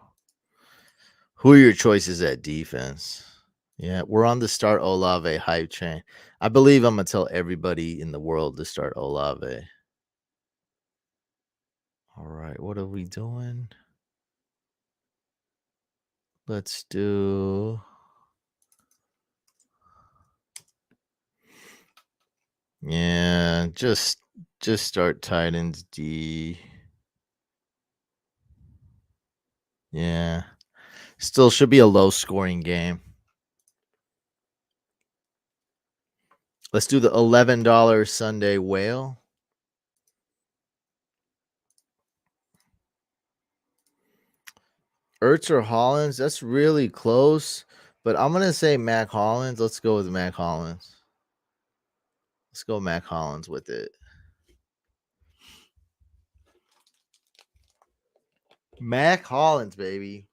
Who are your choices at defense? Yeah, we're on the start Olave hype train. I believe I'm gonna tell everybody in the world to start Olave. All right, what are we doing? Let's do yeah, just start Titans D. Yeah. Still should be a low scoring game. Let's do the $11 Sunday whale. Ertz or Hollins, that's really close. But I'm gonna say Mac Hollins. Let's go with Mac Hollins. Let's go Mac Hollins with it. Mac Hollins, baby.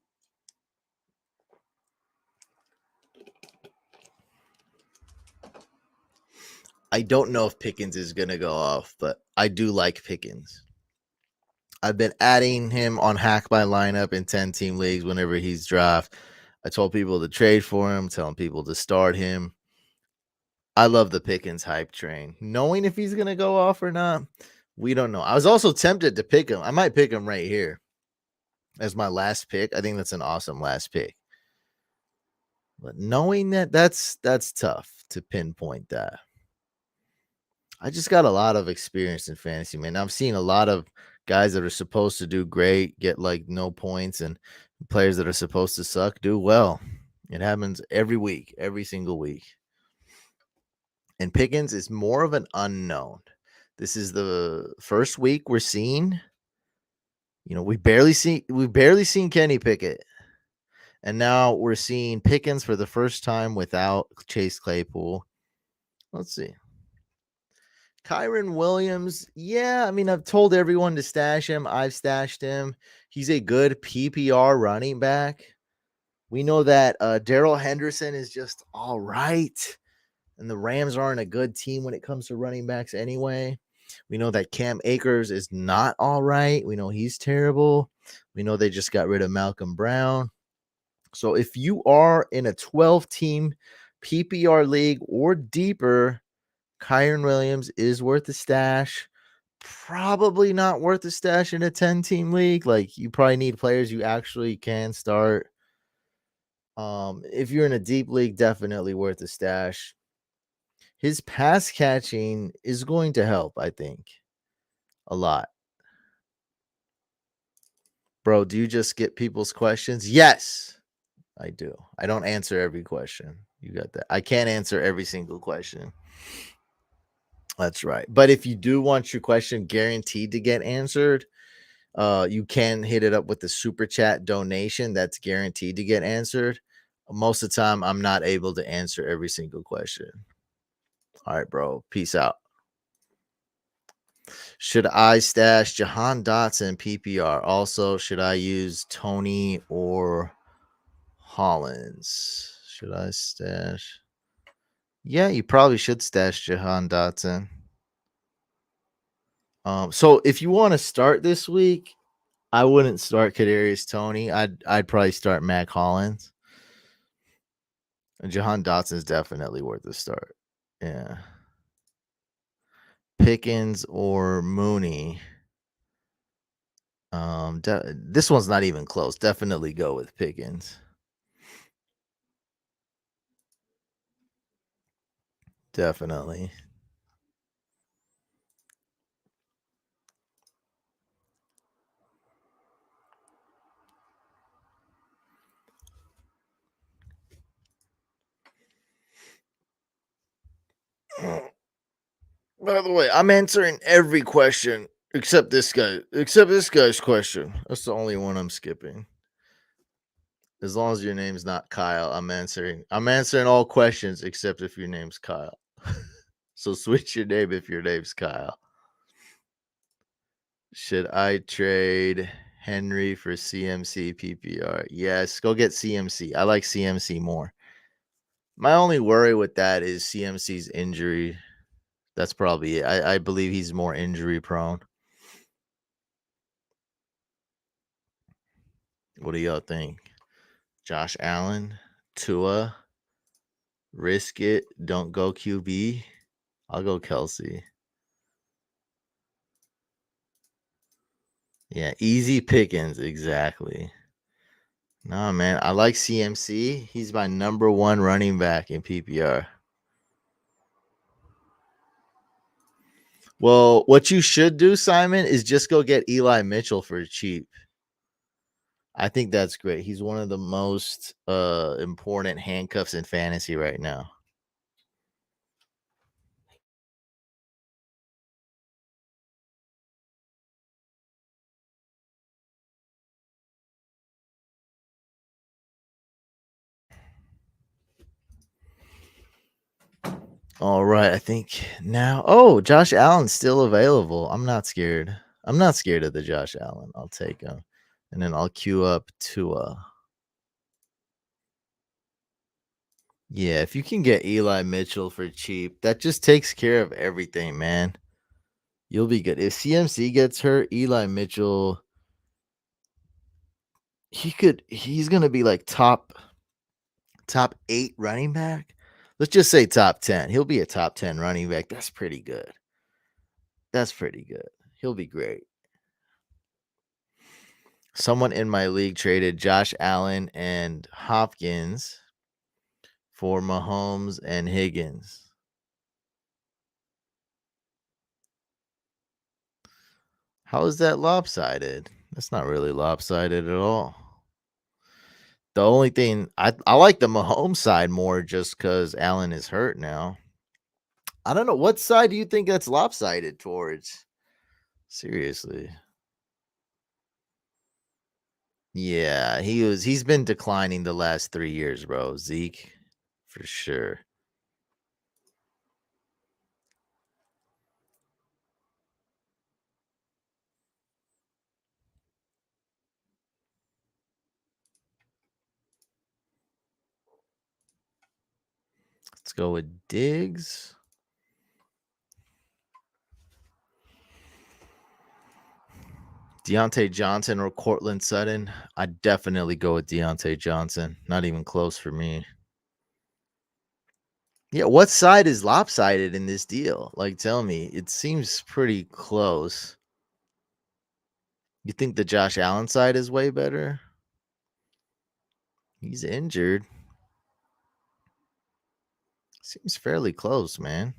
I don't know if Pickens is gonna go off, but I do like Pickens. I've been adding him on Hack My Lineup in 10-team leagues whenever he's draft. I told people to trade for him, telling people to start him. I love the Pickens hype train. Knowing if he's going to go off or not, we don't know. I was also tempted to pick him. I might pick him right here as my last pick. I think that's an awesome last pick. But knowing that's tough to pinpoint that. I just got a lot of experience in fantasy, man. I've seen a lot of guys that are supposed to do great get like no points, and players that are supposed to suck do well. It happens every week, every single week. And Pickens is more of an unknown. This is the first week we're seeing. We've barely seen Kenny Pickett. And now we're seeing Pickens for the first time without Chase Claypool. Let's see. Kyron Williams, yeah, I mean, I've told everyone to stash him. I've stashed him. He's a good PPR running back. We know that Darrell Henderson is just all right. And the Rams aren't a good team when it comes to running backs anyway. We know that Cam Akers is not all right. We know he's terrible. We know they just got rid of Malcolm Brown. So if you are in a 12-team PPR league or deeper, Kyron Williams is worth a stash. Probably not worth a stash in a 10-team league. Like, you probably need players you actually can start. If you're in a deep league, definitely worth a stash. His pass catching is going to help, I think, a lot. Bro, do you just get people's questions? Yes, I do. I don't answer every question. You got that. I can't answer every single question. That's right. But if you do want your question guaranteed to get answered, you can hit it up with the super chat donation that's guaranteed to get answered. Most of the time, I'm not able to answer every single question. All right, bro. Peace out. Should I stash Jahan Dotson PPR? Also, should I use Tony or Hollins? Should I stash? Yeah, you probably should stash Jahan Dotson. So if you want to start this week, I wouldn't start Kadarius Tony. I'd probably start Mac Hollins. And Jahan Dotson is definitely worth a start. Yeah. Pickens or Mooney. This one's not even close. Definitely go with Pickens. Definitely. By the way, I'm answering every question except this guy. Except this guy's question. That's the only one I'm skipping. As long as your name's not Kyle, I'm answering. I'm answering all questions except if your name's Kyle. So switch your name if your name's Kyle. Should I trade Henry for CMC PPR? Yes, go get CMC. I like CMC more. My only worry with that is CMC's injury. That's probably it. I believe he's more injury prone. What do y'all think? Josh Allen, Tua, risk it. Don't go QB. I'll go Kelsey. Yeah, easy pickings. Exactly. No, man. I like CMC. He's my number one running back in PPR. Well, what you should do, Simon, is just go get Eli Mitchell for cheap. I think that's great. He's one of the most important handcuffs in fantasy right now. All right, I think now. Oh, Josh Allen's still available. I'm not scared. I'm not scared of the Josh Allen. I'll take him, and then I'll queue up Tua. Yeah, if you can get Eli Mitchell for cheap, that just takes care of everything, man. You'll be good. If CMC gets hurt, Eli Mitchell, he's gonna be like top 8 running back. Let's just say top 10. He'll be a top 10 running back. That's pretty good. That's pretty good. He'll be great. Someone in my league traded Josh Allen and Hopkins for Mahomes and Higgins. How is that lopsided? That's not really lopsided at all. The only thing I like the Mahomes side more just because Allen is hurt now. I don't know. What side do you think that's lopsided towards? Seriously. Yeah, he's been declining the last 3 years, bro. Zeke, for sure. Let's go with Diggs. Deontay Johnson or Cortland Sutton. I'd definitely go with Deontay Johnson. Not even close for me. Yeah, what side is lopsided in this deal? Like, tell me. It seems pretty close. You think the Josh Allen side is way better? He's injured. Seems fairly close, man.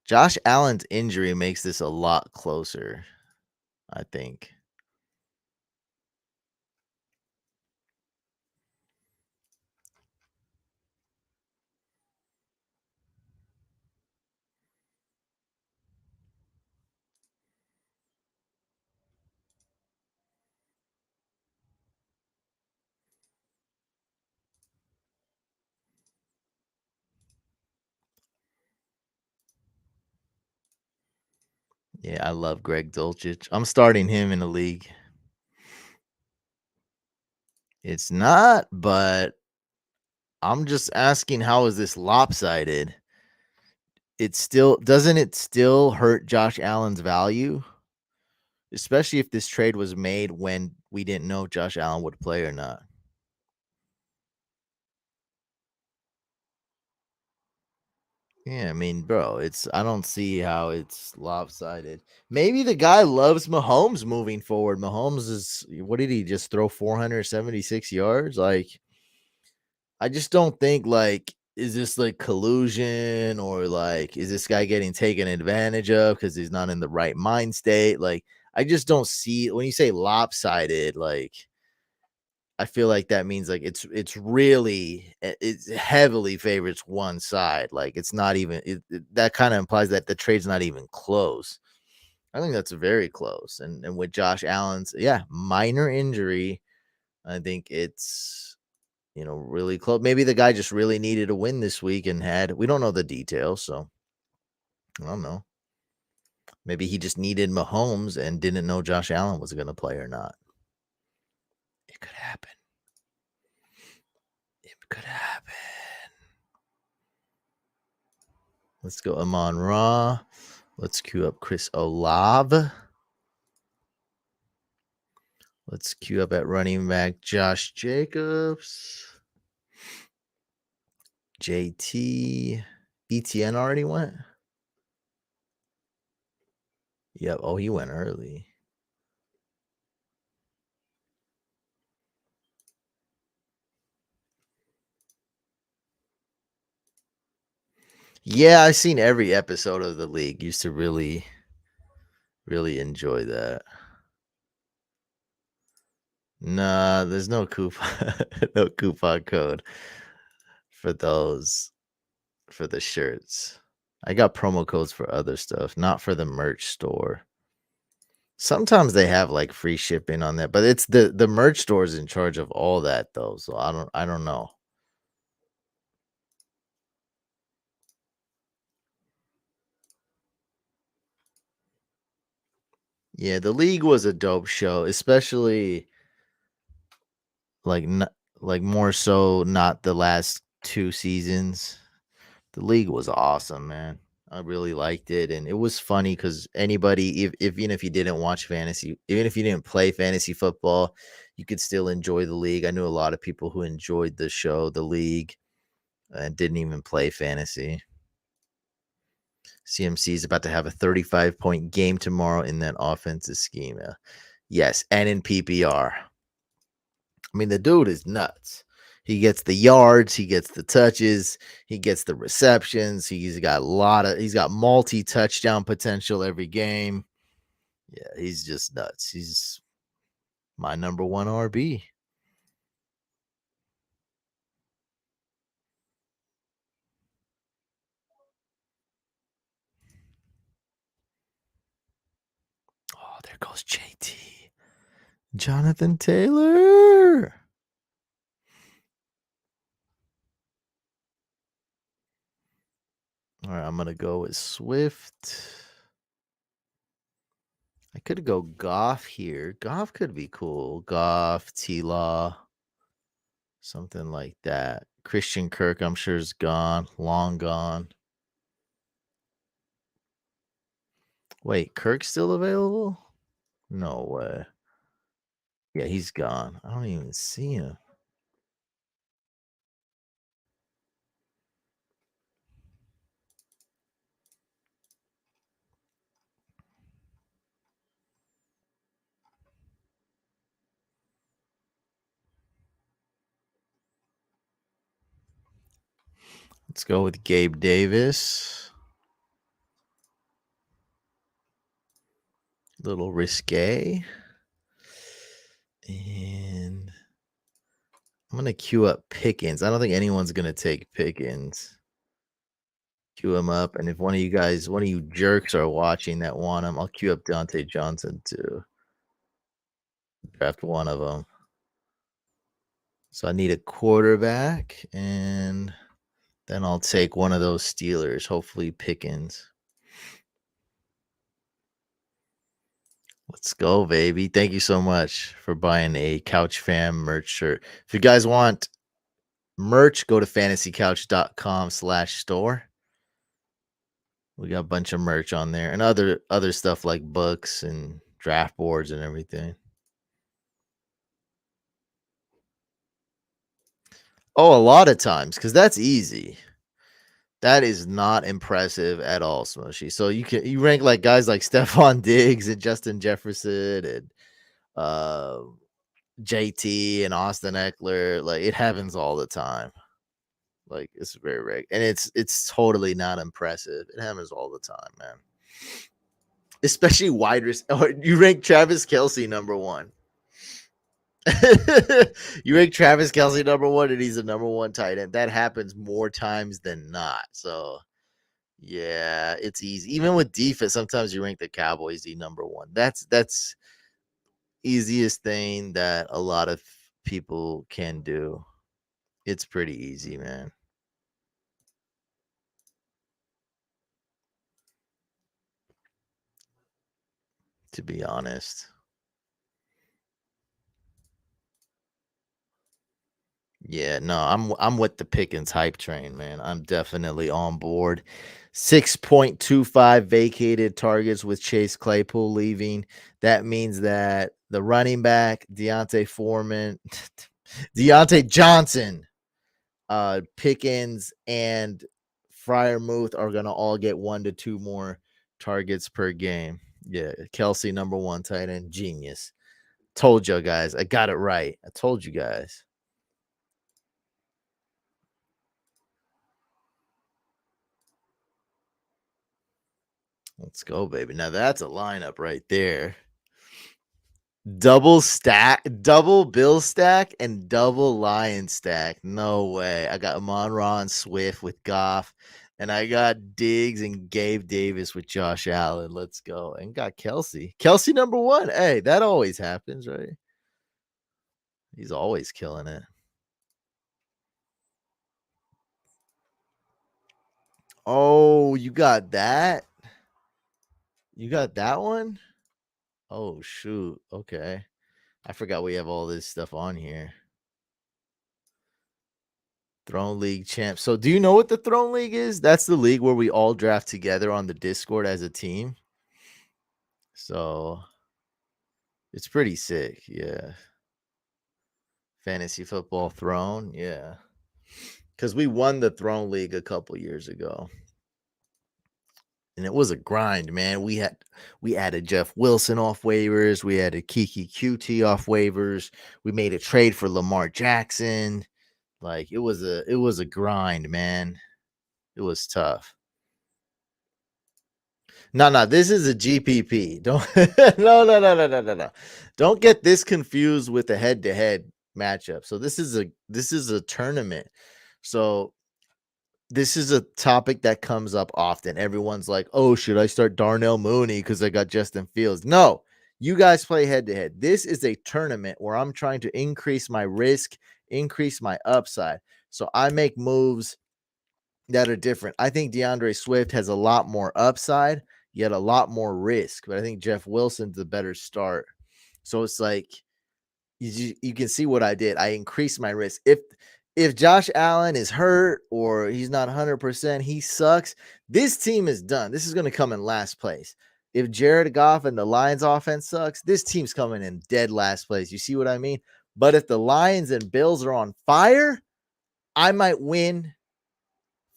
Josh Allen's injury makes this a lot closer, I think. Yeah, I love Greg Dulcich. I'm starting him in the league. It's not, but I'm just asking, how is this lopsided? It still doesn't it still hurt Josh Allen's value? Especially if this trade was made when we didn't know Josh Allen would play or not. Yeah, I mean, bro, it's I don't see how it's lopsided. Maybe the guy loves Mahomes moving forward. Mahomes is what did he just throw 476 yards? Like, I just don't think like is this like collusion or like is this guy getting taken advantage of because he's not in the right mind state? Like, I just don't see when you say lopsided, like I feel like that means like it's really it's heavily favors one side. Like it's not even that kind of implies that the trade's not even close. I think that's very close. And with Josh Allen's minor injury, I think it's really close. Maybe the guy just really needed a win this week and had we don't know the details, so I don't know. Maybe he just needed Mahomes and didn't know Josh Allen was going to play or not. It could happen. It could happen. Let's go Amon Ra. Let's queue up Chris Olave. Let's queue up at running back Josh Jacobs. JT. ETN already went? Yep. Oh, he went early. Yeah, I've seen every episode of the league. Used to really, really enjoy that. Nah, there's no coupon, no coupon code for those for the shirts. I got promo codes for other stuff, not for the merch store. Sometimes they have like free shipping on that, but it's the merch store is in charge of all that though. So I don't know. Yeah, the league was a dope show, especially like like more so not the last two seasons. The league was awesome, man. I really liked it, and it was funny because anybody, if even if you didn't watch fantasy, even if you didn't play fantasy football, you could still enjoy the league. I knew a lot of people who enjoyed the show, the league, and didn't even play fantasy. CMC is about to have a 35-point game tomorrow in that offensive schema. Yes, and in PPR. I mean, the dude is nuts. He gets the yards, he gets the touches, he gets the receptions. He's got multi touchdown potential every game. Yeah, he's just nuts. He's my number one RB. Oh, there goes JT. Jonathan Taylor. All right, I'm going to go with Swift. I could go Goff here. Goff could be cool. Goff, T Law, something like that. Christian Kirk, I'm sure, is gone, long gone. Wait, Kirk's still available? No way. Yeah, he's gone. I don't even see him. Let's go with Gabe Davis. Little risque. And I'm going to queue up Pickens. I don't think anyone's going to take Pickens. Queue him up. And if one of you jerks are watching that want him, I'll queue up Deontay Johnson too. Draft one of them. So I need a quarterback, and then I'll take one of those Steelers, hopefully Pickens. Let's go, baby. Thank you so much for buying a Couch Fam merch shirt. If you guys want merch, go to fantasycouch.com/store. We got a bunch of merch on there and other stuff like books and draft boards and everything. Oh, a lot of times because that's easy. That is not impressive at all, Smushy. So you rank like guys like Stephon Diggs and Justin Jefferson and uh, JT and Austin Eckler. Like it happens all the time. Like it's very rare, and it's totally not impressive. It happens all the time, man. Especially Oh, you rank Travis Kelsey number one. You rank Travis Kelsey number one, and he's a number one tight end. That happens more times than not. So yeah, it's easy. Even with defense, sometimes you rank the Cowboys the number one. That's easiest thing that a lot of people can do. It's pretty easy, man. To be honest. Yeah, no, I'm with the Pickens hype train, man. I'm definitely on board. 6.25 vacated targets with Chase Claypool leaving. That means that the running back, Deontay Foreman, Deontay Johnson, Pickens, and Fryermuth are gonna all get 1 to 2 more targets per game. Yeah, Kelsey number one tight end, genius. Told you guys, I got it right. I told you guys. Let's go, baby. Now that's a lineup right there. Double stack, double Bill stack, and double Lion stack. No way. I got Amon-Ra and Swift with Goff, and I got Diggs and Gabe Davis with Josh Allen. Let's go. And got Kelsey. Kelsey number one. Hey, that always happens, right? He's always killing it. Oh, you got that? You got that one? Oh, shoot. Okay. I forgot we have all this stuff on here. Throne League champ. So do you know what the Throne League is? That's the league where we all draft together on the Discord as a team. So it's pretty sick. Yeah. Fantasy football throne. Yeah. Because we won the Throne League a couple years ago. And it was a grind, man. We added Jeff Wilson off waivers. We added Kiki QT off waivers. We made a trade for Lamar Jackson. Like it was a grind, man. It was tough. No, no, this is a GPP. Don't no. Don't get this confused with the head-to-head matchup. So this is a tournament. So this is a topic that comes up often. Everyone's like, "Oh, should I start Darnell Mooney because I got Justin Fields?" No, you guys play head-to-head. This is a tournament where I'm trying to increase my risk, increase my upside. So I make moves that are different. I think DeAndre Swift has a lot more upside, yet a lot more risk. But I think Jeff Wilson's a better start. So it's like you can see what I did. I increased my risk. If Josh Allen is hurt or he's not 100%, he sucks. This team is done. This is going to come in last place. If Jared Goff and the Lions offense sucks, this team's coming in dead last place. You see what I mean? But if the Lions and Bills are on fire, I might win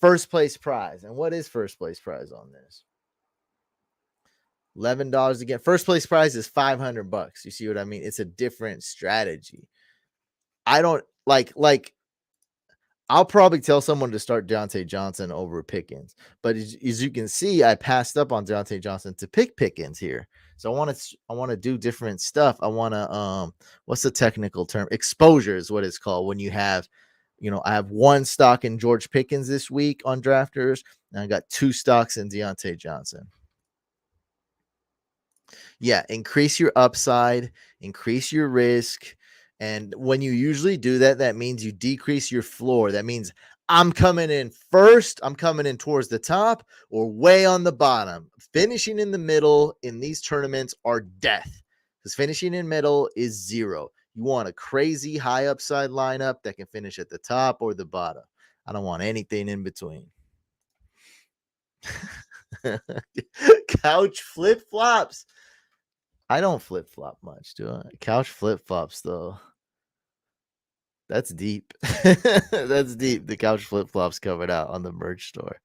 first place prize. And what is first place prize on this? $11 again. First place prize is $500. You see what I mean? It's a different strategy. I don't like I'll probably tell someone to start Deontay Johnson over Pickens. But as you can see, I passed up on Deontay Johnson to pick Pickens here. So I want to do different stuff. I want to what's the technical term? Exposure is what it's called when you have I have one stock in George Pickens this week on drafters, and I got two stocks in Deontay Johnson. Yeah, increase your upside, increase your risk. And when you usually do that, that means you decrease your floor. That means I'm coming in first, I'm coming in towards the top, or way on the bottom. Finishing in the middle in these tournaments are death, because finishing in middle is zero. You want a crazy high upside lineup that can finish at the top or the bottom. I don't want anything in between. Couch flip flops. I don't flip flop much, do I? Couch flip flops, though. That's deep. That's deep. The couch flip flops covered out on the merch store.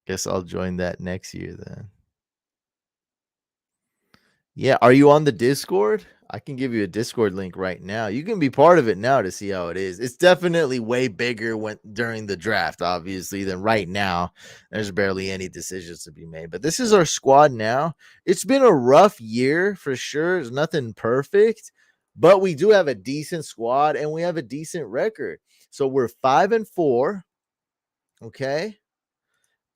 Guess I'll join that next year then. Yeah. Are you on the Discord? I can give you a Discord link right now. You can be part of it now to see how it is. It's definitely way bigger when during the draft, obviously, than right now. There's barely any decisions to be made. But this is our squad now. It's been a rough year for sure. It's nothing perfect, but we do have a decent squad and we have a decent record. So we're 5-4. Okay.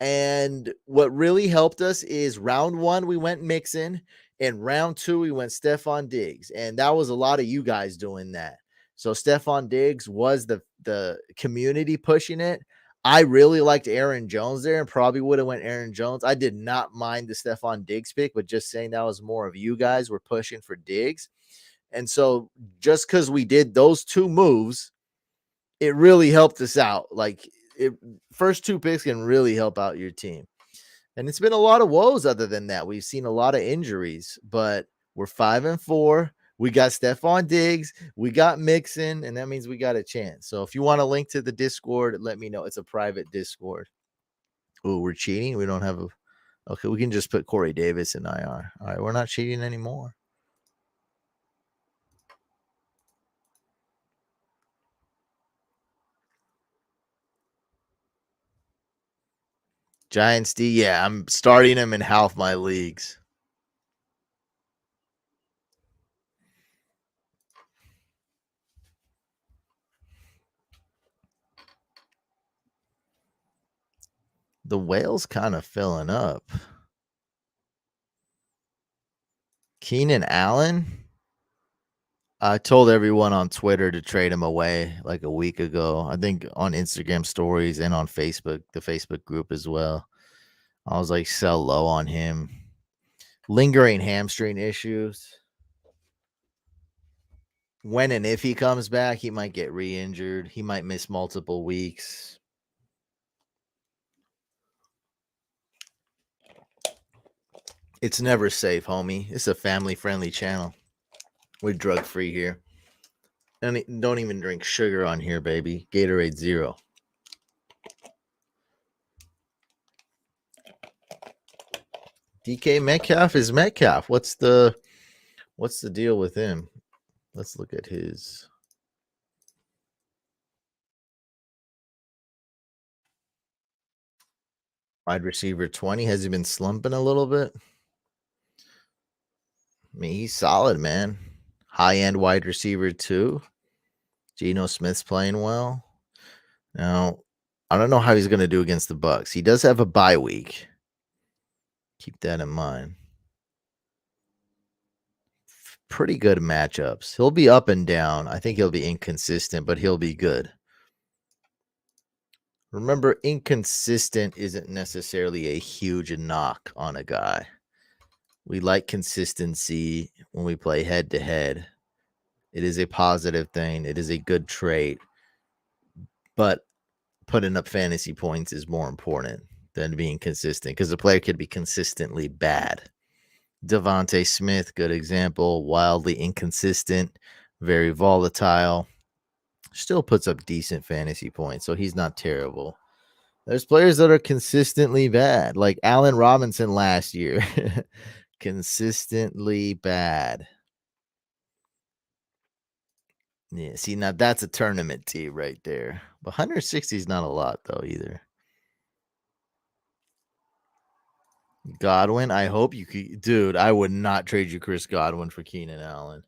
And what really helped us is round one, we went Mixon. And round two, we went Stefon Diggs. And that was a lot of you guys doing that. So Stefon Diggs was the community pushing it. I really liked Aaron Jones there and probably would have went Aaron Jones. I did not mind the Stefon Diggs pick, but just saying that was more of you guys were pushing for Diggs. And so just because we did those two moves, it really helped us out. Like first two picks can really help out your team. And it's been a lot of woes other than that. We've seen a lot of injuries, but we're 5-4. We got Stefon Diggs, we got Mixon, and that means we got a chance. So if you want a link to the Discord, let me know. It's a private Discord. Oh, we're cheating. We don't have a. Okay, we can just put Corey Davis in IR. All right, we're not cheating anymore. Giants D, yeah, I'm starting him in half my leagues. The whale's kind of filling up. Keenan Allen. I told everyone on Twitter to trade him away like a week ago. I think on Instagram stories and on Facebook, the Facebook group as well. I was like, sell low on him. Lingering hamstring issues. When and if he comes back, he might get re injured. He might miss multiple weeks. It's never safe, homie. It's a family friendly channel. We're drug free here. And don't even drink sugar on here, baby. Gatorade Zero. DK Metcalf is Metcalf. What's the deal with him? Let's look at his. Wide receiver 20. Has he been slumping a little bit? I mean, he's solid, man. High end wide receiver 2. Geno Smith's playing well. Now, I don't know how he's going to do against the Bucks. He does have a bye week. Keep that in mind. Pretty good matchups. He'll be up and down. I think he'll be inconsistent, but he'll be good. Remember, inconsistent isn't necessarily a huge knock on a guy. We like consistency when we play head to head. It is a positive thing. It is a good trait. But putting up fantasy points is more important than being consistent because the player could be consistently bad. Devontae Smith, good example. Wildly inconsistent, very volatile. Still puts up decent fantasy points, so he's not terrible. There's players that are consistently bad, like Allen Robinson last year. Consistently bad. Yeah, see, now that's a tournament team right there. But 160 is not a lot, though, either. Godwin, I hope you could. Dude, I would not trade you Chris Godwin for Keenan Allen.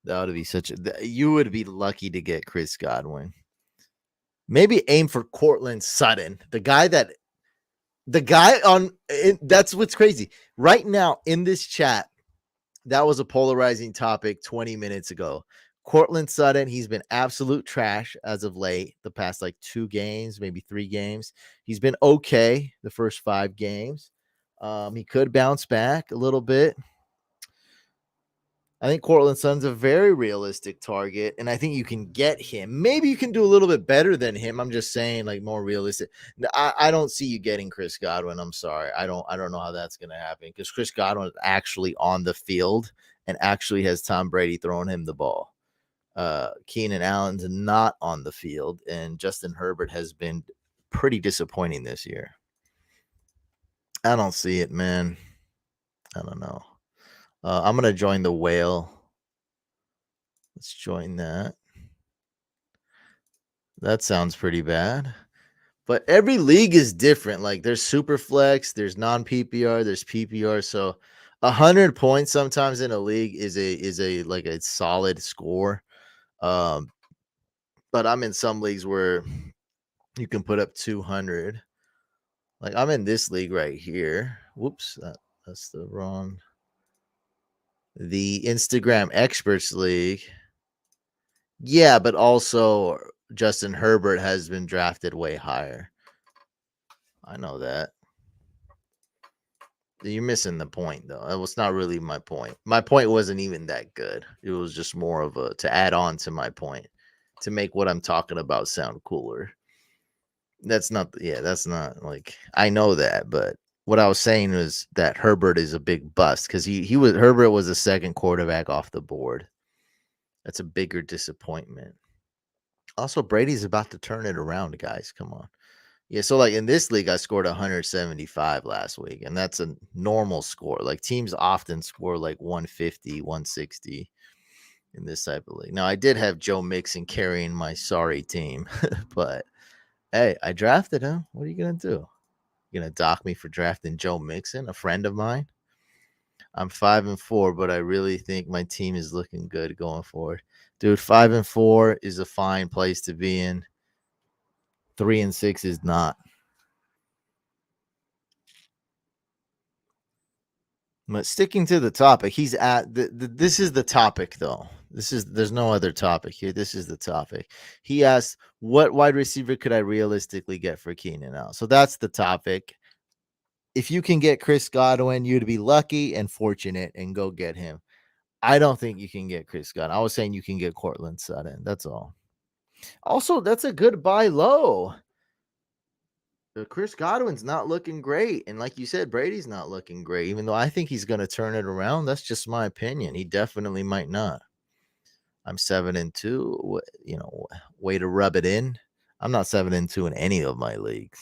That would be such a. You would be lucky to get Chris Godwin. Maybe aim for Cortland Sutton, the guy on. That's what's crazy. Right now in this chat, that was a polarizing topic 20 minutes ago. Cortland Sutton, he's been absolute trash as of late, the past like 2 games, maybe 3 games. He's been okay the first 5 games. He could bounce back a little bit. I think Cortland Sutton's a very realistic target, and I think you can get him. Maybe you can do a little bit better than him. I'm just saying, like more realistic. I don't see you getting Chris Godwin. I'm sorry. I don't know how that's gonna happen because Chris Godwin is actually on the field and actually has Tom Brady throwing him the ball. Keenan Allen's not on the field, and Justin Herbert has been pretty disappointing this year. I don't see it, man. I don't know. I'm gonna join the whale. Let's join that. That sounds pretty bad. But every league is different. Like there's super flex, there's non PPR, there's PPR. So 100 points sometimes in a league is a like a solid score. Um, but I'm in some leagues where you can put up 200. Like I'm in this league right here. Whoops, that's the wrong. The Instagram Experts League. Yeah, but also Justin Herbert has been drafted way higher. I know that. You're missing the point though. It was not really my point. My point wasn't even that good. It was just more of a to add on to my point, to make what I'm talking about sound cooler. That's not like I know that, but what I was saying was that Herbert is a big bust because Herbert was the second quarterback off the board. That's a bigger disappointment. Also, Brady's about to turn it around, guys. Come on. Yeah, so like in this league, I scored 175 last week, and that's a normal score. Like teams often score like 150, 160 in this type of league. Now, I did have Joe Mixon carrying my sorry team, but hey, I drafted him. What are you gonna do? You gonna dock me for drafting Joe Mixon, a friend of mine? I'm 5-4, but I really think my team is looking good going forward. Dude, 5-4 is a fine place to be in. 3-6 is not. But sticking to the topic, he's at this is the topic though. There's no other topic here. This is the topic. He asked, "What wide receiver could I realistically get for Keenan Allen?" So that's the topic. If you can get Chris Godwin, you'd be lucky and fortunate and go get him. I don't think you can get Chris Godwin. I was saying you can get Cortland Sutton. That's all. Also, that's a good buy low. Chris Godwin's not looking great, and like you said, Brady's not looking great. Even though I think he's going to turn it around, that's just my opinion. He definitely might not. I'm 7-2. Way to rub it in. I'm not 7-2 in any of my leagues.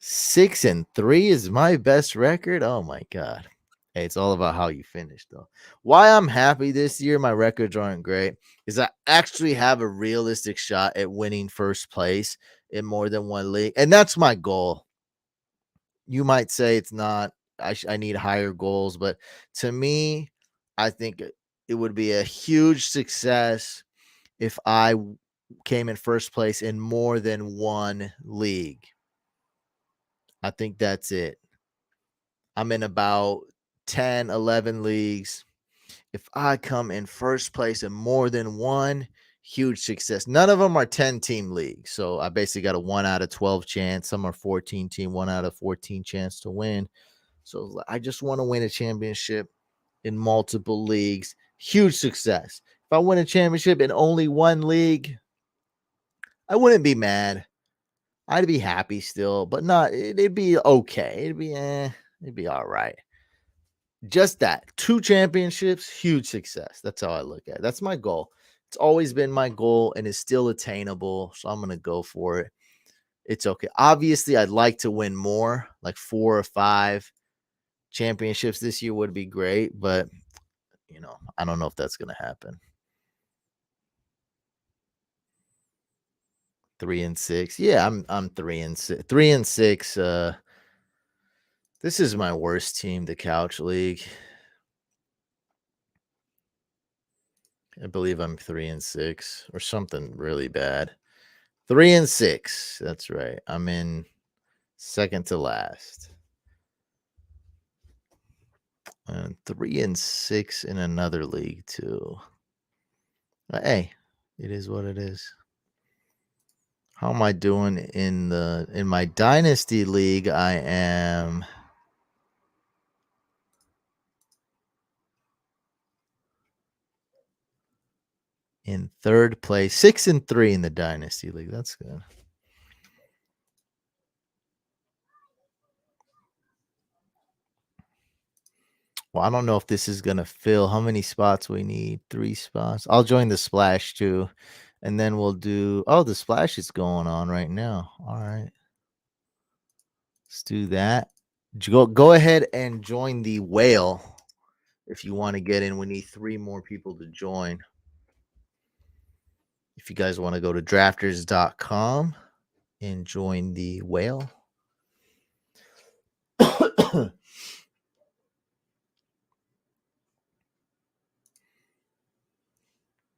6-3 is my best record. Oh my god. Hey, it's all about how you finish, though. Why I'm happy this year, my records aren't great, is I actually have a realistic shot at winning first place in more than one league. And that's my goal. You might say it's not. I need higher goals, but to me, I think it would be a huge success if came in first place in more than one league. I think that's it. I'm in about 10, 11 leagues. If I come in first place in more than one, huge success. None of them are 10-team leagues. So I basically got a 1 out of 12 chance. Some are 14-team, 1 out of 14 chance to win. So I just want to win a championship in multiple leagues. Huge success. If I win a championship in only one league, I wouldn't be mad. I'd be happy still, but not. It'd be okay. It'd be all right. Just that 2 championships, huge success. That's how I look at it. That's my goal. It's always been my goal and it's still attainable. So I'm gonna go for it. It's okay. Obviously, I'd like to win more, like 4 or 5 championships this year would be great, but I don't know if that's gonna happen. 3-6. Yeah, I'm 3-6. 3-6. This is my worst team, the Couch League. I believe I'm 3-6 or something really bad. 3-6. That's right. I'm in second to last. And 3-6 in another league too. But hey, it is what it is. How am I doing in my dynasty league? I am in third place, 6-3 in the dynasty league. That's good. Well, I don't know if this is gonna fill how many spots we need. 3 spots. I'll join the splash too. And then we'll do the splash is going on right now. All right. Let's do that. Go ahead and join the whale if you want to get in. We need 3 more people to join. If you guys want to go to drafters.com and join the whale.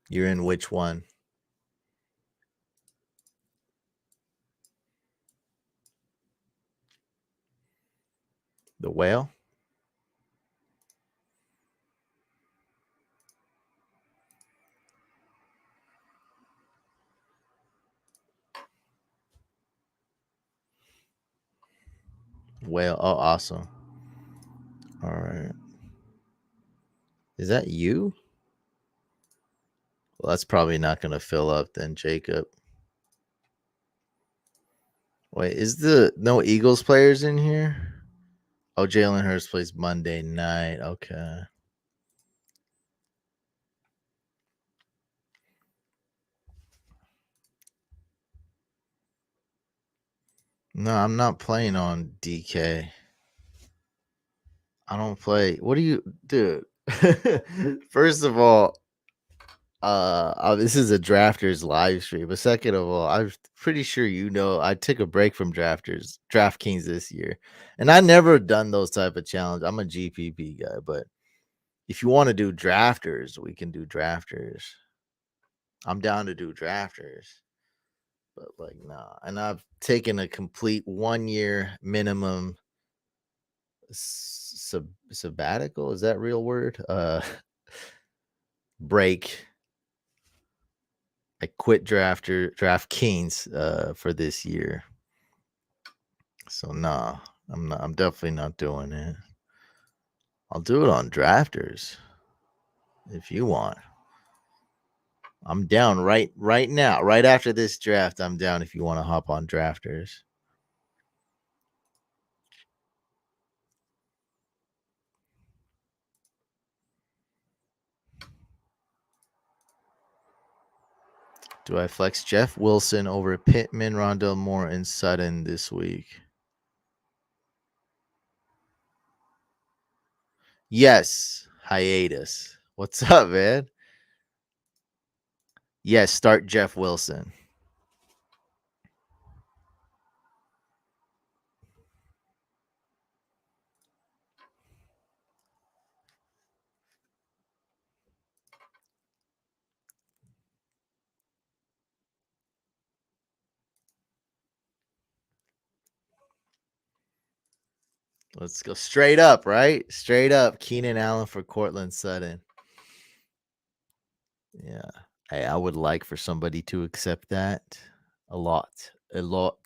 You're in which one? The whale? Whale. Oh, awesome. All right. Is that you? Well, that's probably not going to fill up then, Jacob. Wait, is the no Eagles players in here? Oh, Jalen Hurts plays Monday night. Okay. No, I'm not playing on DK. I don't play. What do you, dude? First of all, this is a drafters live stream. But second of all, I'm pretty sure I took a break from DraftKings this year, and I never done those type of challenge. I'm a GPP guy, but if you want to do drafters, we can do drafters. I'm down to do drafters, but like nah. And I've taken a complete 1 year minimum sabbatical. Is that real word? Break. I quit DraftKings for this year. So nah, I'm definitely not doing it. I'll do it on drafters if you want. I'm down right now. Right after this draft, I'm down if you want to hop on drafters. Do I flex Jeff Wilson over Pittman, Rondell Moore, and Sutton this week? Yes. Hiatus. What's up, man? Yes, start Jeff Wilson. Let's go straight up, right? Straight up. Keenan Allen for Cortland Sutton. Yeah. Hey, I would like for somebody to accept that a lot. A lot.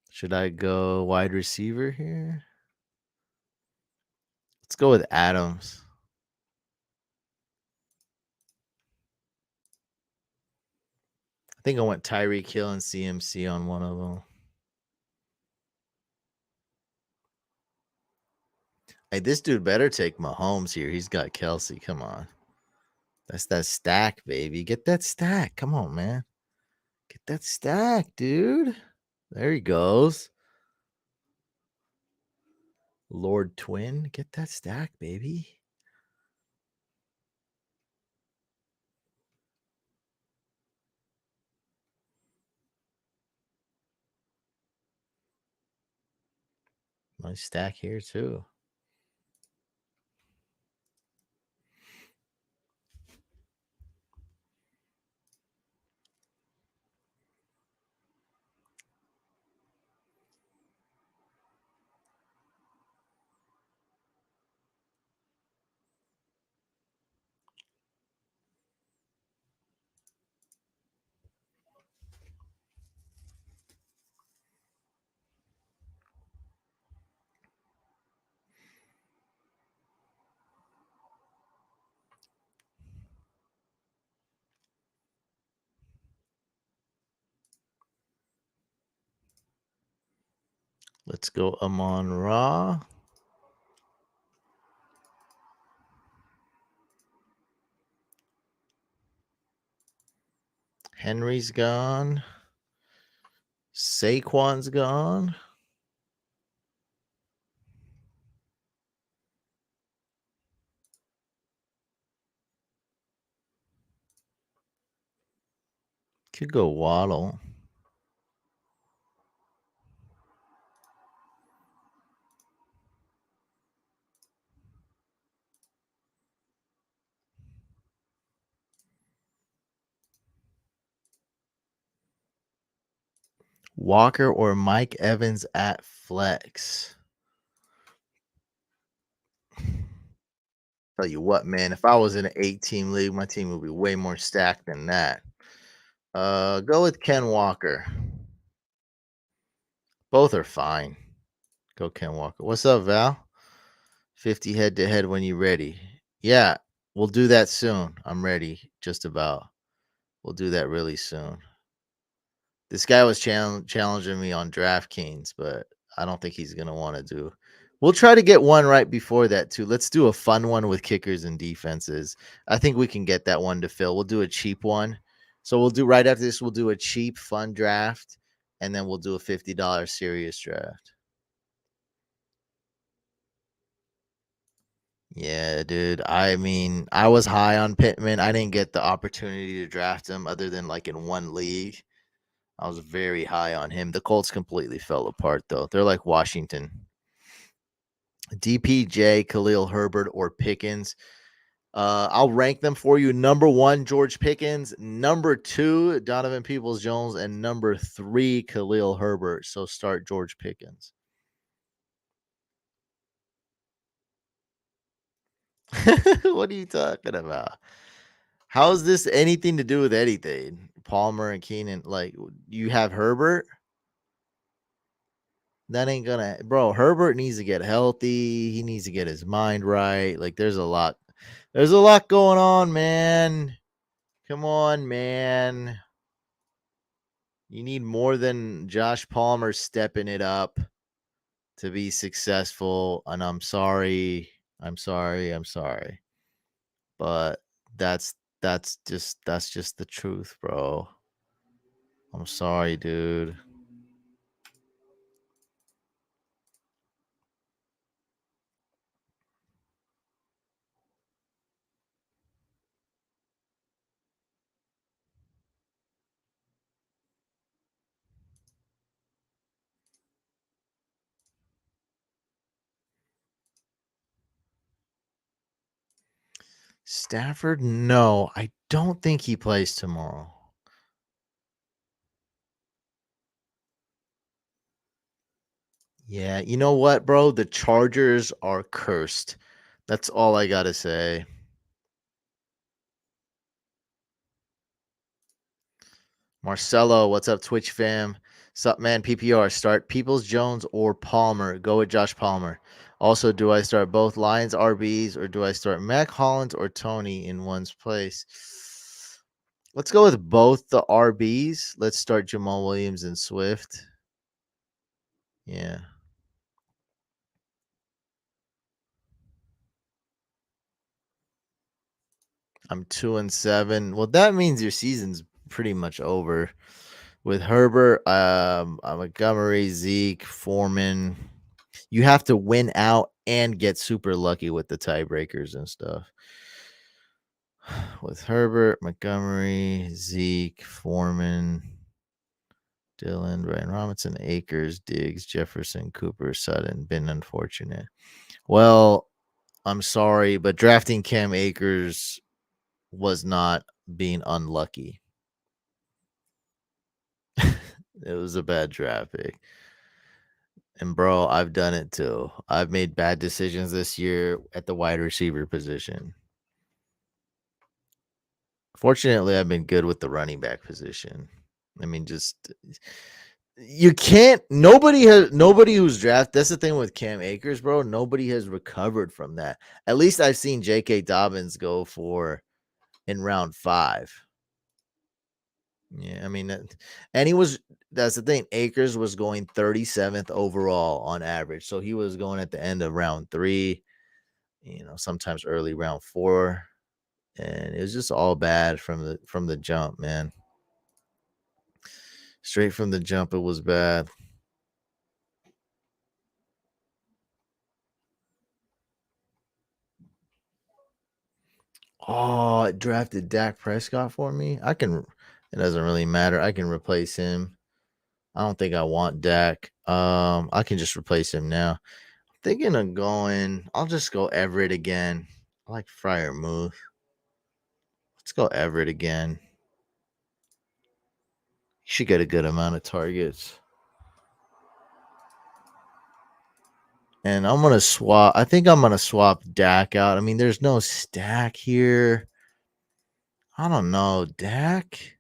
Should I go wide receiver here? Let's go with Adams. I think I went Tyreek Hill and CMC on one of them. Hey, this dude better take Mahomes here. He's got Kelsey. Come on. That's that stack, baby. Get that stack. Come on, man. Get that stack, dude. There he goes. Lord Twin. Get that stack, baby. Nice stack here, too. Let's go Amon Ra. Henry's gone. Saquon's gone. Could go Waddle. Walker or Mike Evans at flex. Tell you what, man, if I was in an 8-team league, my team would be way more stacked than that. Go with Ken Walker. Both are fine. Go Ken Walker. What's up, Val? 50 head to head when you're ready. Yeah, we'll do that soon. I'm ready. Just about. We'll do that really soon. This guy was challenging me on DraftKings, but I don't think he's gonna want to do. We'll try to get one right before that too. Let's do a fun one with kickers and defenses. I think we can get that one to fill. We'll do a cheap one. So we'll do right after this. We'll do a cheap fun draft, and then we'll do a $50 serious draft. Yeah, dude. I mean, I was high on Pittman. I didn't get the opportunity to draft him other than like in one league. I was very high on him. The Colts completely fell apart, though. They're like Washington. DPJ, Khalil Herbert, or Pickens. I'll rank them for you. Number 1, George Pickens. Number 2, Donovan Peoples-Jones. And number 3, Khalil Herbert. So start George Pickens. What are you talking about? How's this anything to do with anything? Palmer and Keenan, like you have Herbert. That ain't gonna, bro. Herbert needs to get healthy. He needs to get his mind right. Like there's a lot. There's a lot going on, man. Come on, man. You need more than Josh Palmer stepping it up to be successful. And I'm sorry. I'm sorry. I'm sorry. But that's that's just the truth, bro. I'm sorry, dude. Stafford, no, I don't think he plays tomorrow. Yeah, you know what, bro? The Chargers are cursed. That's all I gotta say. Marcelo, what's up, Twitch fam? Sup, man? PPR, start Peoples Jones or Palmer. Go with Josh Palmer. Also, do I start both Lions RBs or do I start Mac Hollins or Tony in one's place? Let's go with both the RBs. Let's start Jamal Williams and Swift. Yeah. I'm 2-7. Well, that means your season's pretty much over. With Herbert, Montgomery, Zeke, Foreman. You have to win out and get super lucky with the tiebreakers and stuff. With Herbert, Montgomery, Zeke, Foreman, Dylan, Ryan Robinson, Akers, Diggs, Jefferson, Cooper, Sutton. Been unfortunate. Well, I'm sorry, but drafting Cam Akers was not being unlucky. It was a bad draft pick. And bro, I've done it too. I've made bad decisions this year at the wide receiver position. Fortunately, I've been good with the running back position. I mean, just you can't nobody who's drafted. That's the thing with Cam Akers, bro. Nobody has recovered from that. At least I've seen J.K. Dobbins go for in round 5. Yeah, I mean, and he was that's the thing. Akers was going 37th overall on average. So he was going at the end of round 3, sometimes early round 4, and it was just all bad from the jump, man. Straight from the jump it was bad. Oh, it drafted Dak Prescott for me. It doesn't really matter. I can replace him. I don't think I want Dak. I can just replace him now. Thinking of I'll just go Everett again. I like Fryermuth. Let's go Everett again. He should get a good amount of targets. And I think I'm gonna swap Dak out. I mean, there's no stack here. I don't know. Dak.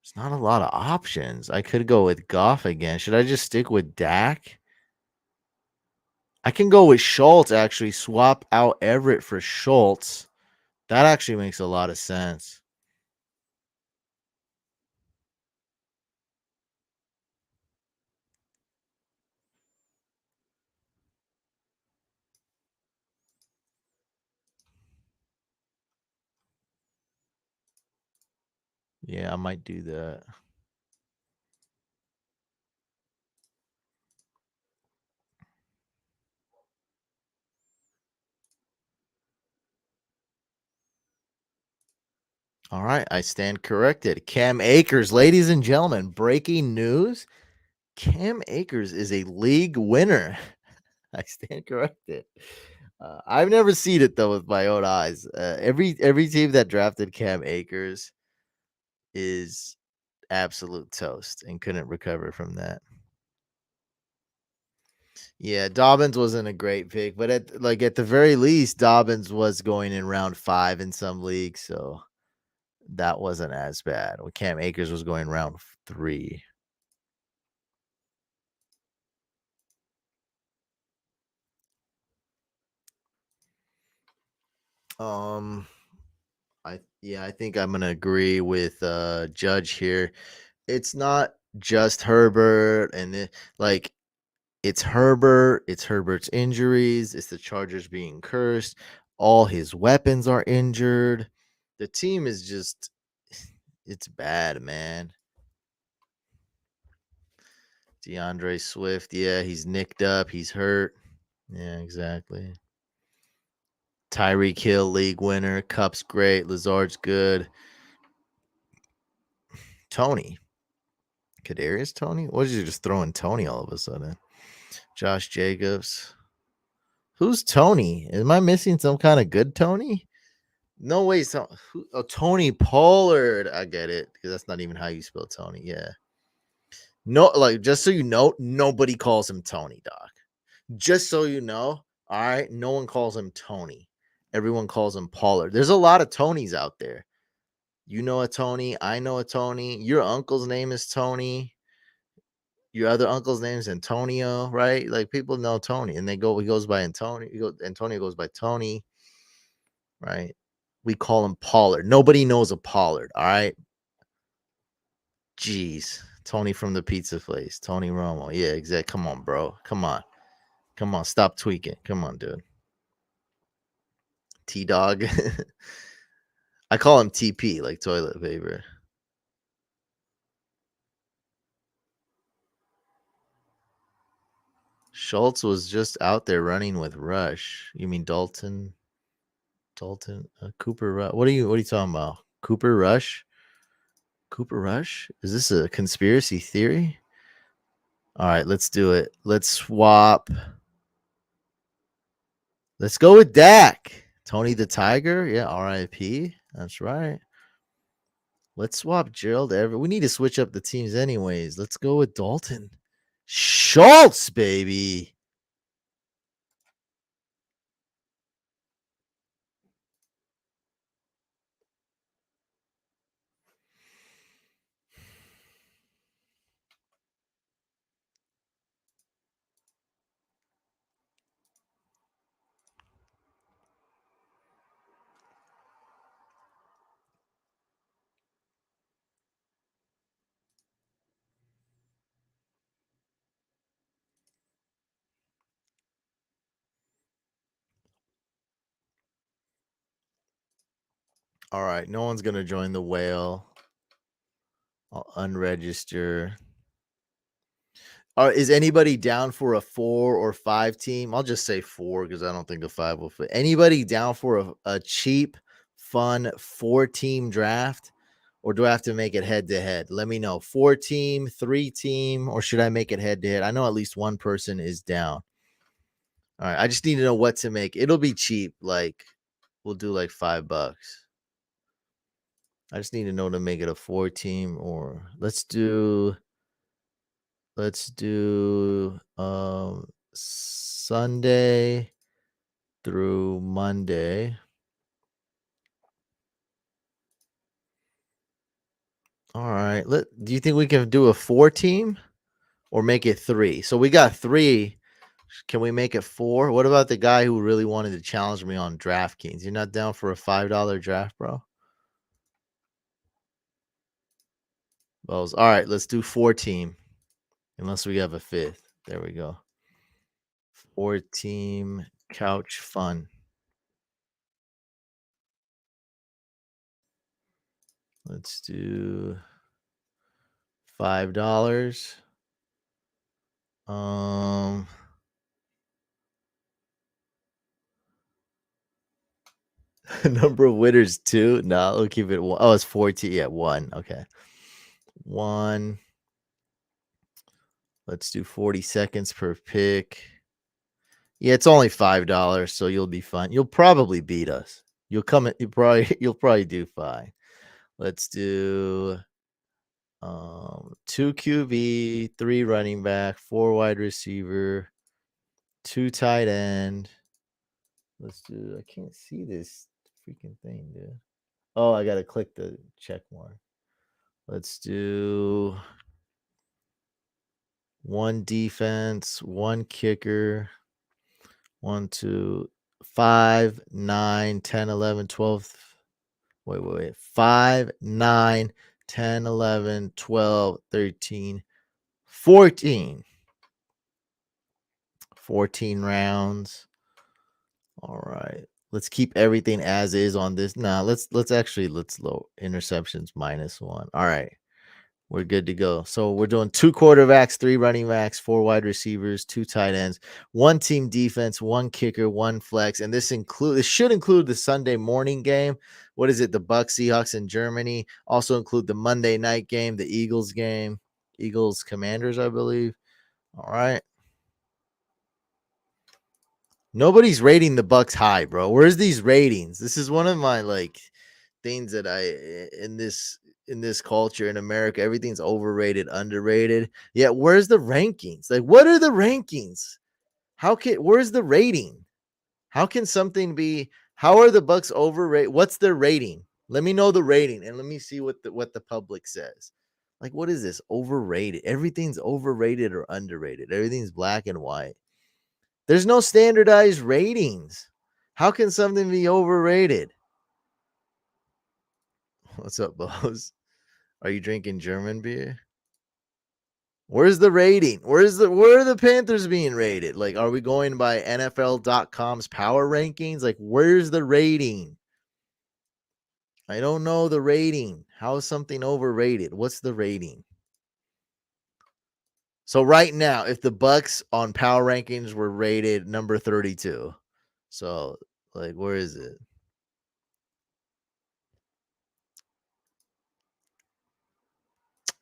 There's not a lot of options. I could go with Goff again. Should I just stick with Dak? I can go with Schultz, actually. Swap out Everett for Schultz. That actually makes a lot of sense. Yeah, I might do that. All right, I stand corrected. Cam Akers, ladies and gentlemen, breaking news. Cam Akers is a league winner. I stand corrected. I've never seen it though with my own eyes. Every team that drafted Cam Akers is absolute toast and couldn't recover from that. Yeah, Dobbins wasn't a great pick, but at the very least, Dobbins was going in round 5 in some leagues, so that wasn't as bad. Well, Cam Akers was going round 3. Um, I think I'm gonna agree with Judge here. It's not just Herbert it's Herbert, it's Herbert's injuries, it's the Chargers being cursed. All his weapons are injured. The team is just it's bad, man. DeAndre Swift, yeah, he's nicked up, he's hurt. Yeah, exactly. Tyreek Hill, league winner. Cup's great. Lazard's good. Tony. Kadarius Tony? What did you just throw in Tony all of a sudden? Josh Jacobs. Who's Tony? Am I missing some kind of good Tony? No way. Tony Pollard. I get it because that's not even how you spell Tony. Yeah. No, like just so you know, nobody calls him Tony, Doc. Just so you know, all right. No one calls him Tony. Everyone calls him Pollard. There's a lot of Tonys out there. You know a Tony. I know a Tony. Your uncle's name is Tony. Your other uncle's name is Antonio, right? Like people know Tony, and he goes by Antonio. Antonio goes by Tony, right? We call him Pollard. Nobody knows a Pollard, all right? Jeez. Tony from the pizza place. Tony Romo. Yeah, exactly. Come on, bro. Come on. Come on. Stop tweaking. Come on, dude. T Dog. I call him TP, like toilet paper. Schultz was just out there running with Rush. You mean Dalton? Cooper Rush. What are you talking about? Cooper Rush? Cooper Rush? Is this a conspiracy theory? All right, let's do it. Let's swap. Let's go with Dak. Tony the Tiger. Yeah, RIP. That's right. Let's swap Gerald Everett. We need to switch up the teams anyways. Let's go with Dalton. Schultz, baby. All right, no one's gonna join the whale. I'll unregister. Is anybody down for a 4 or 5 team? I'll just say 4 because I don't think a 5 will fit. Anybody down for a cheap, fun 4-team draft? Or do I have to make it head to head? Let me know. 4-team, 3-team, or should I make it head to head? I know at least one person is down. All right. I just need to know what to make. It'll be cheap. Like, we'll do like $5. I just need to know to make it a 4-team, or let's do Sunday through Monday. All right. Do you think we can do a 4-team or make it 3? So we got 3. Can we make it 4? What about the guy who really wanted to challenge me on DraftKings? You're not down for a $5 draft, bro? All right, let's do 4-team. Unless we have a 5th. There we go. 4-team couch fun. Let's do $5. Number of winners 2. No, we'll keep it 1. Oh, it's 14. Yeah, 1. Okay. 1. Let's do 40 seconds per pick. Yeah, it's only $5, so you'll be fine. You'll probably beat us. You'll probably do fine. Let's do 2 QB, 3 running back, 4 wide receiver, 2 tight end. Let's do. I can't see this freaking thing, dude. Oh, I gotta click the check mark. Let's do 1 defense, 1 kicker, 1, 2, 5, 9, 10, 11, 12. Wait. 5, 9, 10, 11, 12, 13, 14. 14 rounds. All right. Let's keep everything as is on this. Nah, let's low interceptions -1. All right. We're good to go. So we're doing 2 quarterbacks, 3 running backs, 4 wide receivers, 2 tight ends, 1 team defense, 1 kicker, 1 flex, and this should include the Sunday morning game. What is it? The Bucks, Seahawks in Germany. Also include the Monday night game, the Eagles game, Eagles Commanders, I believe. All right. Nobody's rating the Bucks high, bro. Where's these ratings? This is one of my things that in this culture in America, everything's overrated, underrated. Yeah, where's the rankings? Like, what are the rankings? Where's the rating? How can something be? How are the Bucks overrated? What's their rating? Let me know the rating and let me see what the public says. Like, what is this? Overrated. Everything's overrated or underrated. Everything's black and white. There's no standardized ratings. How can something be overrated? What's up, Bose? Are you drinking German beer? Where's the rating? Where are the Panthers being rated? Like, are we going by NFL.com's power rankings? Like, where's the rating? I don't know the rating. How is something overrated? What's the rating? So right now, if the Bucks on power rankings were rated number 32, so like, where is it?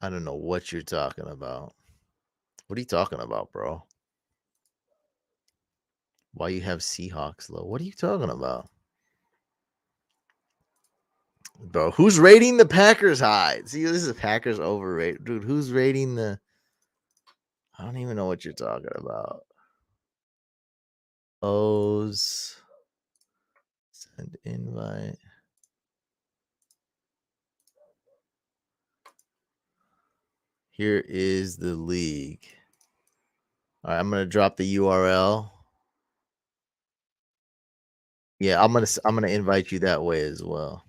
I don't know what you're talking about. What are you talking about, bro? Why you have Seahawks low? What are you talking about? Bro, who's rating the Packers high? See, this is Packers overrated. Dude, who's rating the I don't even know what you're talking about. O's send invite. Here is the league. All right, I'm gonna drop the URL. Yeah, I'm gonna invite you that way as well.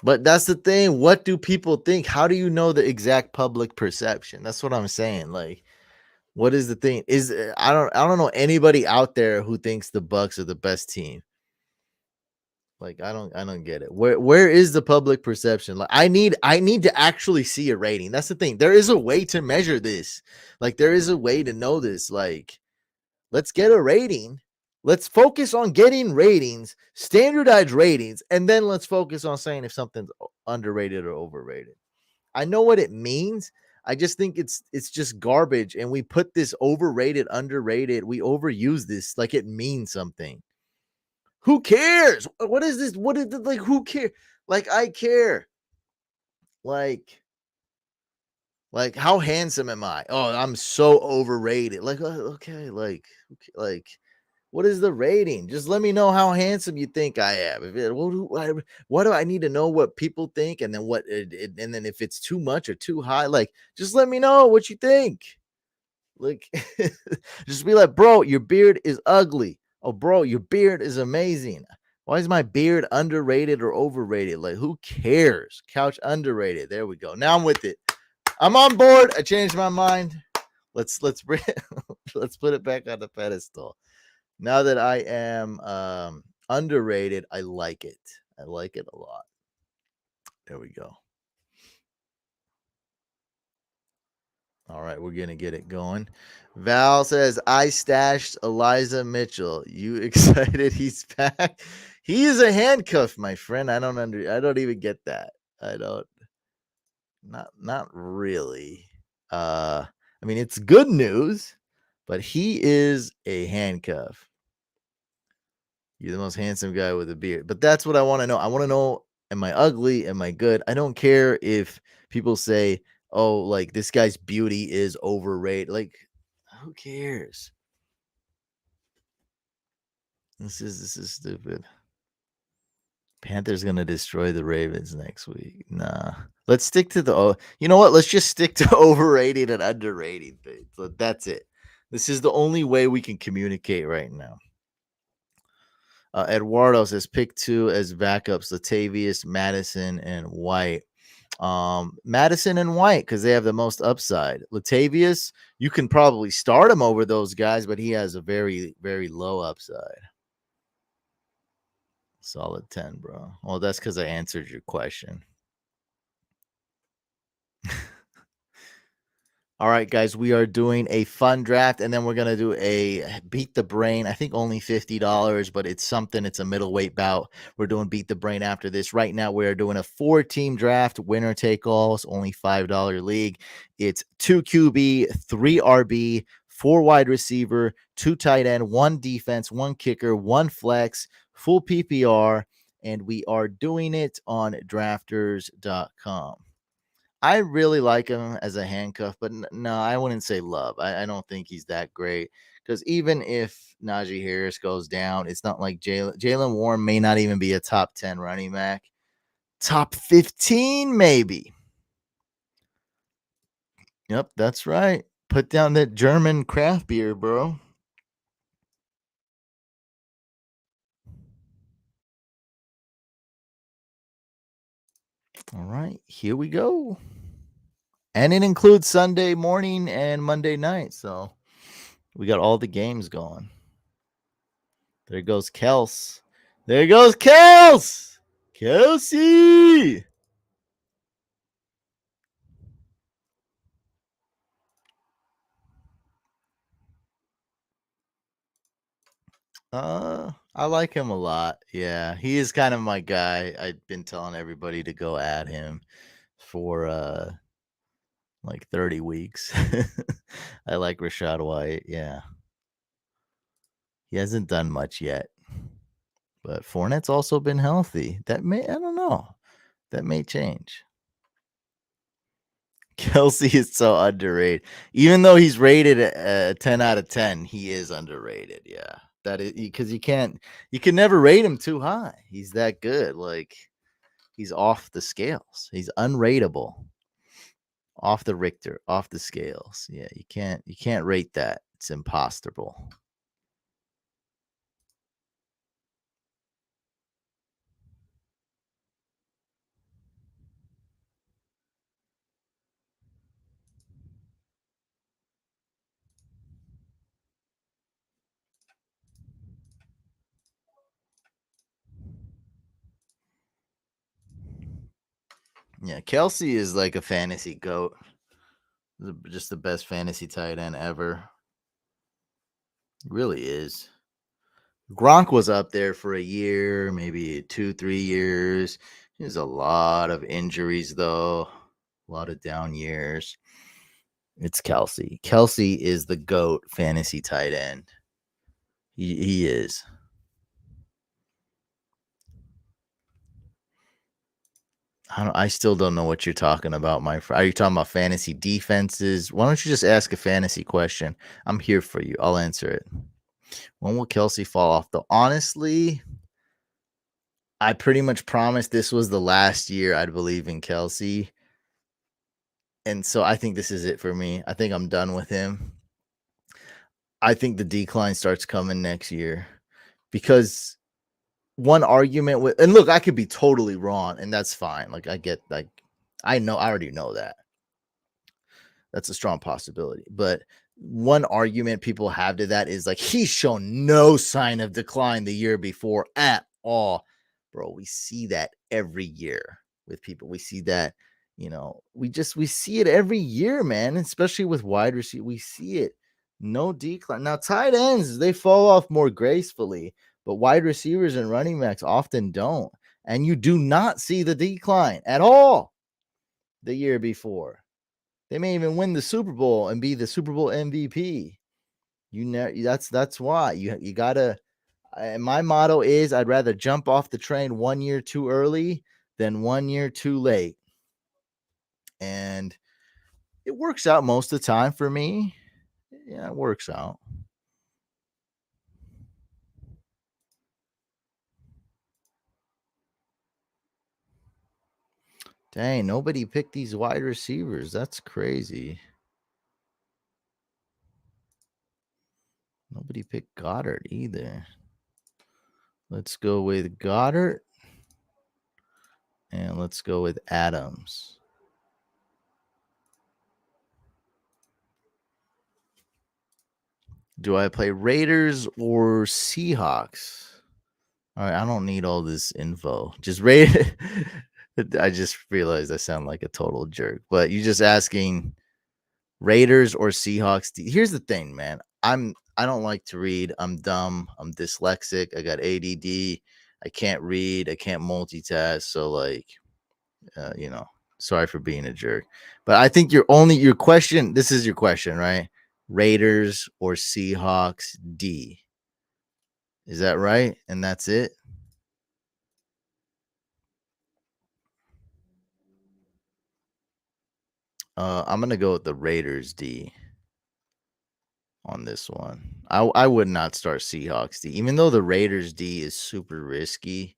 But that's the thing. What do people think? How do you know the exact public perception? That's what I'm saying. Like, What is the thing? I don't know anybody out there who thinks the Bucks are the best team. Like I don't get it. Where is the public perception? Like I need to actually see a rating. That's the thing. There is a way to measure this. Like there is a way to know this. Like let's get a rating. Let's focus on getting ratings, standardized ratings, and then let's focus on saying if something's underrated or overrated. I know what it means. I just think it's just garbage and we put this overrated, underrated, we overuse this like it means something. Who cares? What is this? What is it like? Who cares? Like I care. Like how handsome am I? Oh, I'm so overrated. Like okay, like what is the rating? Just let me know how handsome you think I am. If it, what do I need to know what people think, and then and then if it's too much or too high, like just let me know what you think. Like, just be like, bro, your beard is ugly. Oh, bro, your beard is amazing. Why is my beard underrated or overrated? Like, who cares? Couch underrated. There we go. Now I'm with it. I'm on board. I changed my mind. Let's bring let's put it back on the pedestal. Now that I am underrated, I like it. I like it a lot. There we go. All right, we're gonna get it going. Val says, "I stashed Eliza Mitchell. You excited? He's back. He is a handcuff, my friend. I don't even get that. I don't. Not really. I mean, it's good news, but he is a handcuff. You're the most handsome guy with a beard. But that's what I want to know. I want to know, am I ugly? Am I good? I don't care if people say, oh, like this guy's beauty is overrated. Like, who cares? This is stupid. Panthers gonna destroy the Ravens next week. Nah. Let's stick to you know what? Let's just stick to overrated and underrated things. So that's it. This is the only way we can communicate right now. Eduardo says pick two as backups: Latavius, Madison, and White. Madison and White because they have the most upside. Latavius, you can probably start him over those guys, but he has a very, very low upside. Solid 10, bro. Well, that's because I answered your question. All right, guys, we are doing a fun draft, and then we're gonna do a beat the brain. I think only $50, but it's something. It's a middleweight bout. We're doing beat the brain after this. Right now, we are doing a 4-team draft, winner take all. It's only $5 league. It's 2 QB, 3 RB, 4 wide receiver, 2 tight end, 1 defense, 1 kicker, 1 flex, full PPR, and we are doing it on drafters.com. I really like him as a handcuff, but no, I wouldn't say love. I don't think he's that great because even if Najee Harris goes down, it's not like Jalen Warren may not even be a top 10 running back. Top 15, maybe. Yep, that's right. Put down that German craft beer, bro. All right, here we go. And it includes Sunday morning and Monday night. So we got all the games going. There goes Kels. There goes Kels. Kelsey. I like him a lot. Yeah, he is kind of my guy. I've been telling everybody to go at him for like 30 weeks. I like Rashad White. Yeah. He hasn't done much yet. But Fournette's also been healthy. I don't know. That may change. Kelsey is so underrated. Even though he's rated a 10 out of 10, he is underrated. Yeah. That is because you can never rate him too high. He's that good. Like he's off the scales. He's unrateable. Off the Richter, off the scales. Yeah, you can't rate that. It's impossible. Yeah, Kelsey is like a fantasy goat. Just the best fantasy tight end ever. Really is. Gronk was up there for a year, maybe 2, 3 years. There's a lot of injuries, though. A lot of down years. It's Kelsey. Kelsey is the GOAT fantasy tight end. He is. I still don't know what you're talking about, my friend. Are you talking about fantasy defenses? Why don't you just ask a fantasy question? I'm here for you. I'll answer it. When will Kelsey fall off? Though honestly, I pretty much promised this was the last year I'd believe in Kelsey. And so I think this is it for me. I think I'm done with him. I think the decline starts coming next year because one argument with, and look, I could be totally wrong, and that's fine. Like I get, like I already know that. That's a strong possibility. But one argument people have to that is like he's shown no sign of decline the year before at all. Bro, we see that every year with people. We see that, we see it every year, man, especially with wide receiver. We see it. No decline. Now, tight ends, they fall off more gracefully, but wide receivers and running backs often don't. And you do not see the decline at all the year before. They may even win the Super Bowl and be the Super Bowl MVP. You know, that's why you gotta. My motto is I'd rather jump off the train 1 year too early than 1 year too late, and it works out most of the time for me. Yeah, it works out. Dang, nobody picked these wide receivers. That's crazy. Nobody picked Goddard either. Let's go with Goddard. And let's go with Adams. Do I play Raiders or Seahawks? All right, I don't need all this info. Just rate. I just realized I sound like a total jerk. But you just asking Raiders or Seahawks. Here's the thing, man. I don't like to read. I'm dumb. I'm dyslexic. I got ADD. I can't read. I can't multitask. So like, uh, you know, sorry for being a jerk. But I think your question. This is your question, right? Raiders or Seahawks D. Is that right? And that's it. I'm gonna go with the Raiders D on this one. I would not start Seahawks D, even though the Raiders D is super risky.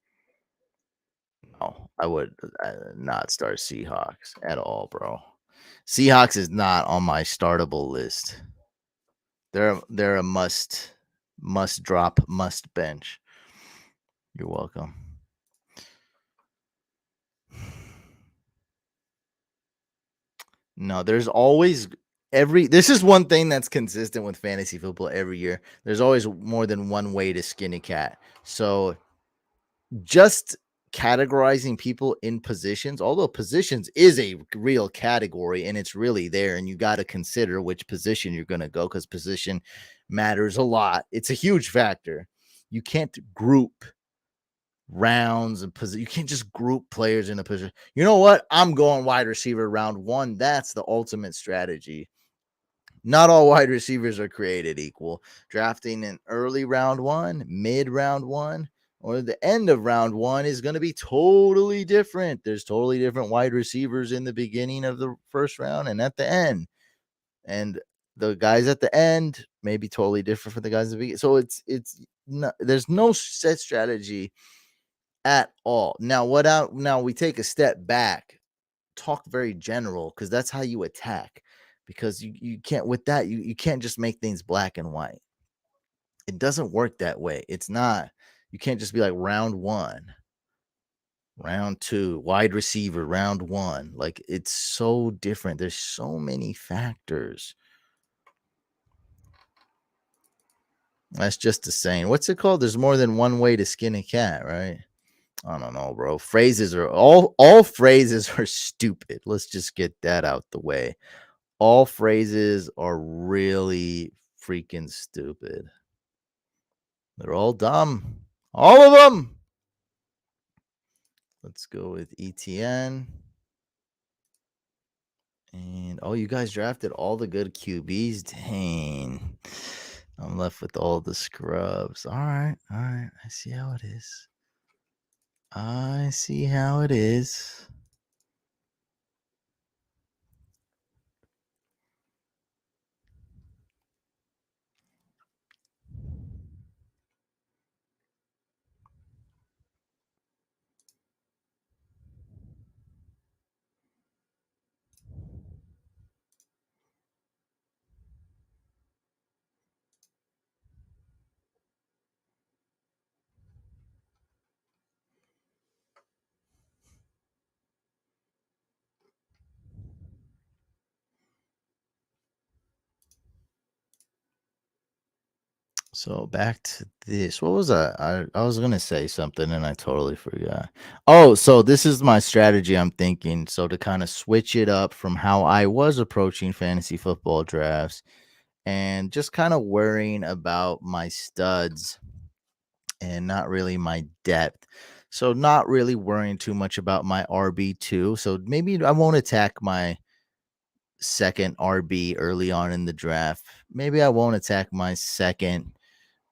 No, I would not start Seahawks at all, bro. Seahawks is not on my startable list. They're a must drop, must bench. You're welcome. No, there's always this is one thing that's consistent with fantasy football every year. There's always more than one way to skin a cat. So just categorizing people in positions, although positions is a real category and it's really there, and you got to consider which position you're going to go because position matters a lot. It's a huge factor. You can't group rounds and position. You can't just group players in a position. You know what? I'm going wide receiver round one. That's the ultimate strategy. Not all wide receivers are created equal. Drafting in early round one, mid round one, or the end of round one is going to be totally different. There's totally different wide receivers in the beginning of the first round and at the end. And the guys at the end may be totally different from the guys at the beginning. So it's not, there's no set strategy at all. Now we take a step back, talk very general because that's how you attack. Because you can't with that you can't just make things black and white. It doesn't work that way. It's not. You can't just be like round one, round two, wide receiver, round one. Like it's so different. There's so many factors. That's just the saying. What's it called? There's more than one way to skin a cat, right? I don't know, bro. Phrases are all phrases are stupid. Let's just get that out the way. All phrases are really freaking stupid. They're all dumb. All of them. Let's go with ETN. And oh, you guys drafted all the good QBs. Dang. I'm left with all the scrubs. All right. All right. I see how it is. I see how it is. So back to this. What was that? I was gonna say something and I totally forgot. Oh, so this is my strategy I'm thinking. So to kind of switch it up from how I was approaching fantasy football drafts and just kind of worrying about my studs and not really my depth. So not really worrying too much about my RB2. So maybe I won't attack my second RB early on in the draft. Maybe I won't attack my second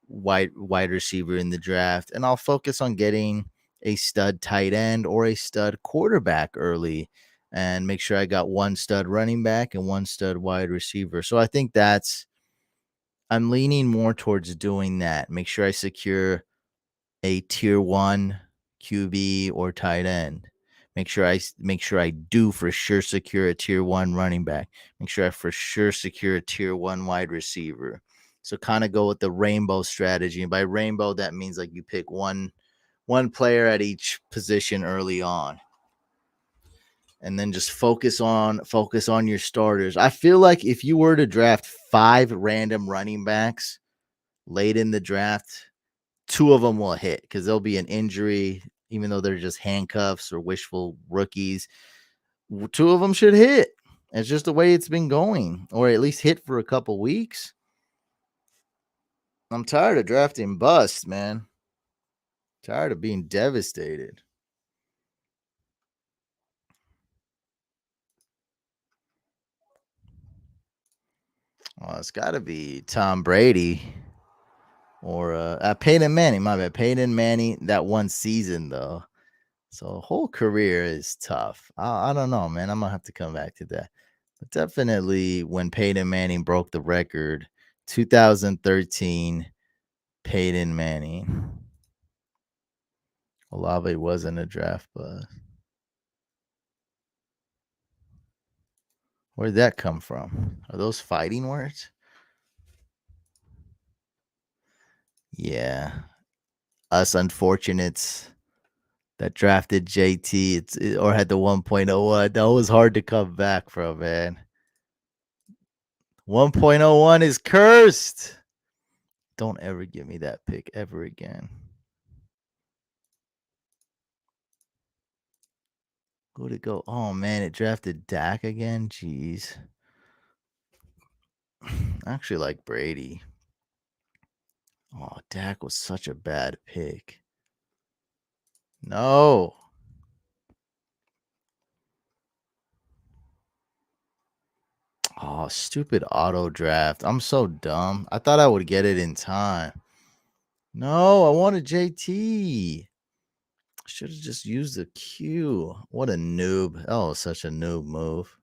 wide receiver in the draft, and I'll focus on getting a stud tight end or a stud quarterback early and make sure I got one stud running back and one stud wide receiver. So I think I'm leaning more towards doing that. Make sure I secure a tier 1 QB or tight end. Make sure I do for sure secure a tier 1 running back. Make sure I for sure secure a tier 1 wide receiver. So kind of go with the rainbow strategy. And by rainbow that means like you pick one player at each position early on and then just focus on your starters. I feel like if you were to draft 5 random running backs late in the draft, 2 of them will hit because there'll be an injury, even though they're just handcuffs or wishful rookies. 2 of them should hit. It's just the way it's been going, or at least hit for a couple weeks. I'm tired of drafting busts, man. Tired of being devastated. Well, it's got to be Tom Brady or Peyton Manning. My bad, Peyton Manning. That one season though, so whole career is tough. I don't know, man. I'm gonna have to come back to that. But definitely when Peyton Manning broke the record, 2013, Peyton Manning. Olave wasn't a draft, but where did that come from? Are those fighting words? Yeah, us unfortunates that drafted JT or had the 1.01. That was hard to come back from, man. 1.01 is cursed. Don't ever give me that pick ever again. Who'd it go? Oh man, it drafted Dak again. Jeez. I actually like Brady. Oh, Dak was such a bad pick. No. Oh, stupid auto draft. I'm so dumb. I thought I would get it in time. No, I wanted JT. Should have just used the Q. What a noob. Oh, such a noob move.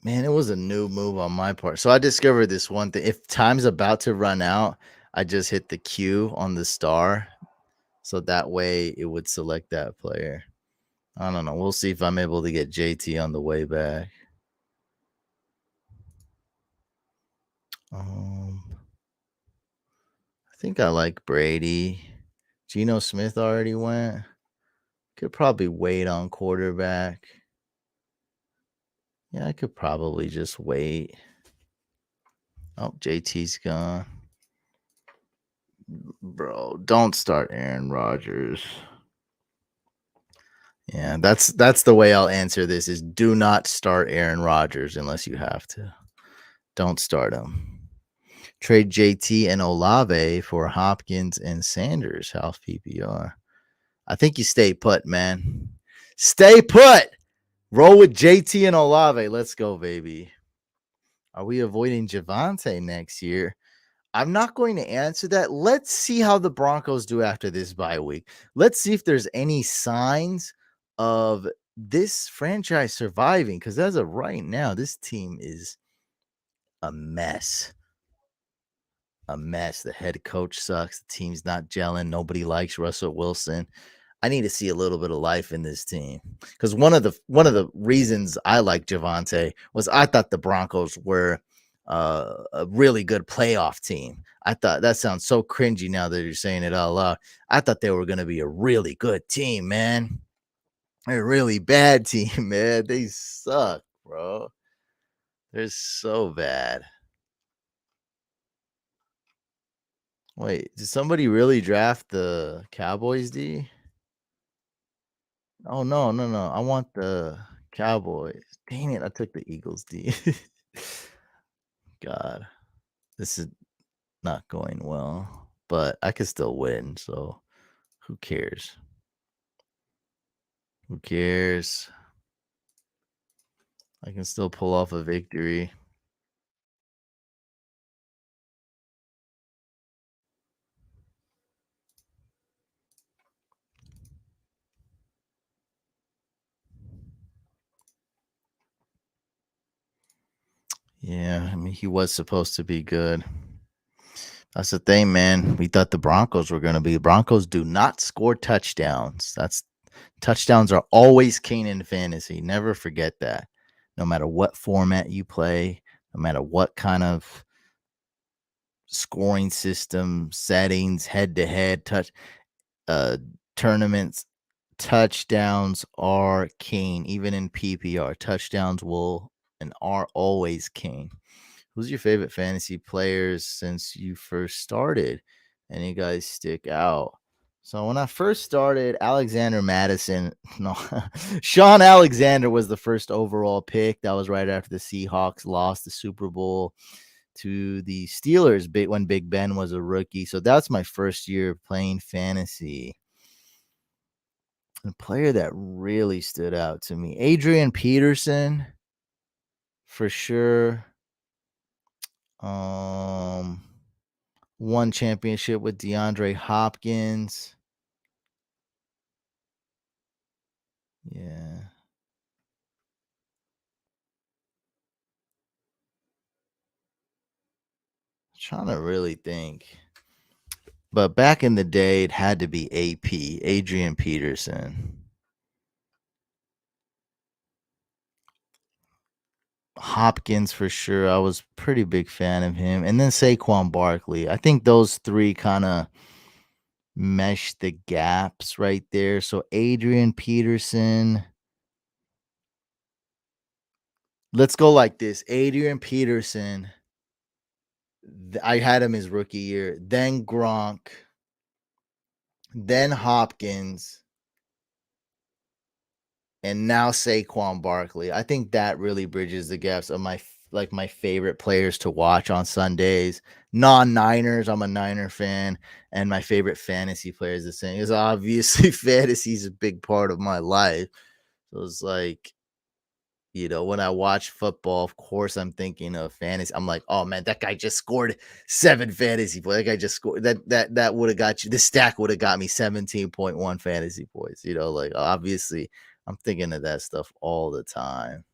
Man, it was a noob move on my part. So I discovered this one thing. If time's about to run out, I just hit the Q on the star. So that way it would select that player. I don't know. We'll see if I'm able to get JT on the way back. I think I like Brady. Geno Smith already went. Could probably wait on quarterback. Yeah, I could probably just wait. Oh, JT's gone. Bro, don't start Aaron Rodgers. Yeah, that's the way I'll answer this is do not start Aaron Rodgers unless you have to. Don't start him. Trade JT and Olave for Hopkins and Sanders, house PPR. I think you stay put, man. Stay put. Roll with JT and Olave. Let's go, baby. Are we avoiding Javante next year? I'm not going to answer that. Let's see how the Broncos do after this bye week. Let's see if there's any signs of this franchise surviving. Because as of right now, this team is a mess. A mess. The head coach sucks. The team's not gelling. Nobody likes Russell Wilson. I need to see a little bit of life in this team because one of the reasons I like Javante was I thought the Broncos were a really good playoff team. I thought that sounds so cringy now that you're saying it out loud. I thought they were going to be a really good team, man. They're a really bad team, man. They suck, bro. They're so bad. Wait, did somebody really draft the Cowboys D? Oh, no, no, no. I want the Cowboys. Dang it, I took the Eagles D. God, this is not going well, but I could still win, so who cares? Who cares? I can still pull off a victory. Yeah, I mean, he was supposed to be good. That's the thing, man. We thought the Broncos were going to be. Broncos do not score touchdowns. Touchdowns are always king in fantasy. Never forget that. No matter what format you play, no matter what kind of scoring system settings, head to head uh tournaments, touchdowns are king. Even in PPR, touchdowns will and are always king. Who's your favorite fantasy players since you first started? Any guys stick out? So when I first started, Alexander Madison, no, Sean Alexander was the first overall pick. That was right after the Seahawks lost the Super Bowl to the Steelers when Big Ben was a rookie. So that's my first year playing fantasy. A player that really stood out to me, Adrian Peterson, for sure. Um, Won championship with DeAndre Hopkins. Yeah. Trying to really think. But back in the day, it had to be AP, Adrian Peterson. Hopkins for sure. I was pretty big fan of him. And then Saquon Barkley. I think those three kind of mesh the gaps right there. So Adrian Peterson. Let's go like this. Adrian Peterson. I had him his rookie year. Then Gronk. Then Hopkins. And now Saquon Barkley. I think that really bridges the gaps of my favorite players to watch on Sundays. Non-Niners, I'm a Niner fan, and my favorite fantasy player is the same. Because obviously fantasy is a big part of my life. So it's like, when I watch football, of course I'm thinking of fantasy. I'm like, oh man, that guy just scored 7 fantasy points. That guy just scored that would have got you. This stack would have got me 17.1 fantasy points. Like obviously I'm thinking of that stuff all the time.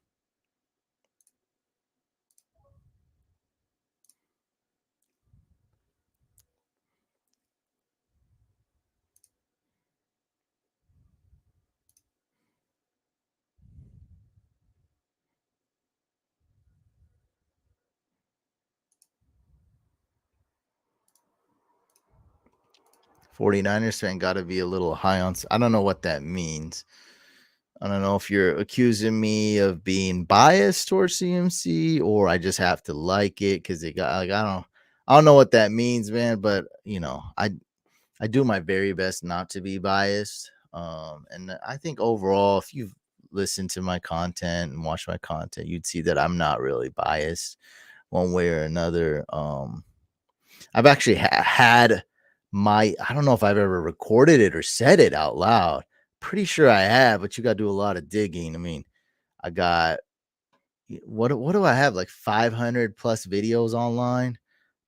'49ers fan got to be a little high on. I don't know what that means. I don't know if you're accusing me of being biased towards CMC or I just have to like it because it got like I don't know what that means, man. But I do my very best not to be biased. And I think overall, if you've listened to my content and watched my content, you'd see that I'm not really biased one way or another. I've actually had I don't know if I've ever recorded it or said it out loud. Pretty sure I have, but you got to do a lot of digging. I mean, I got what do I have? Like 500 plus videos online,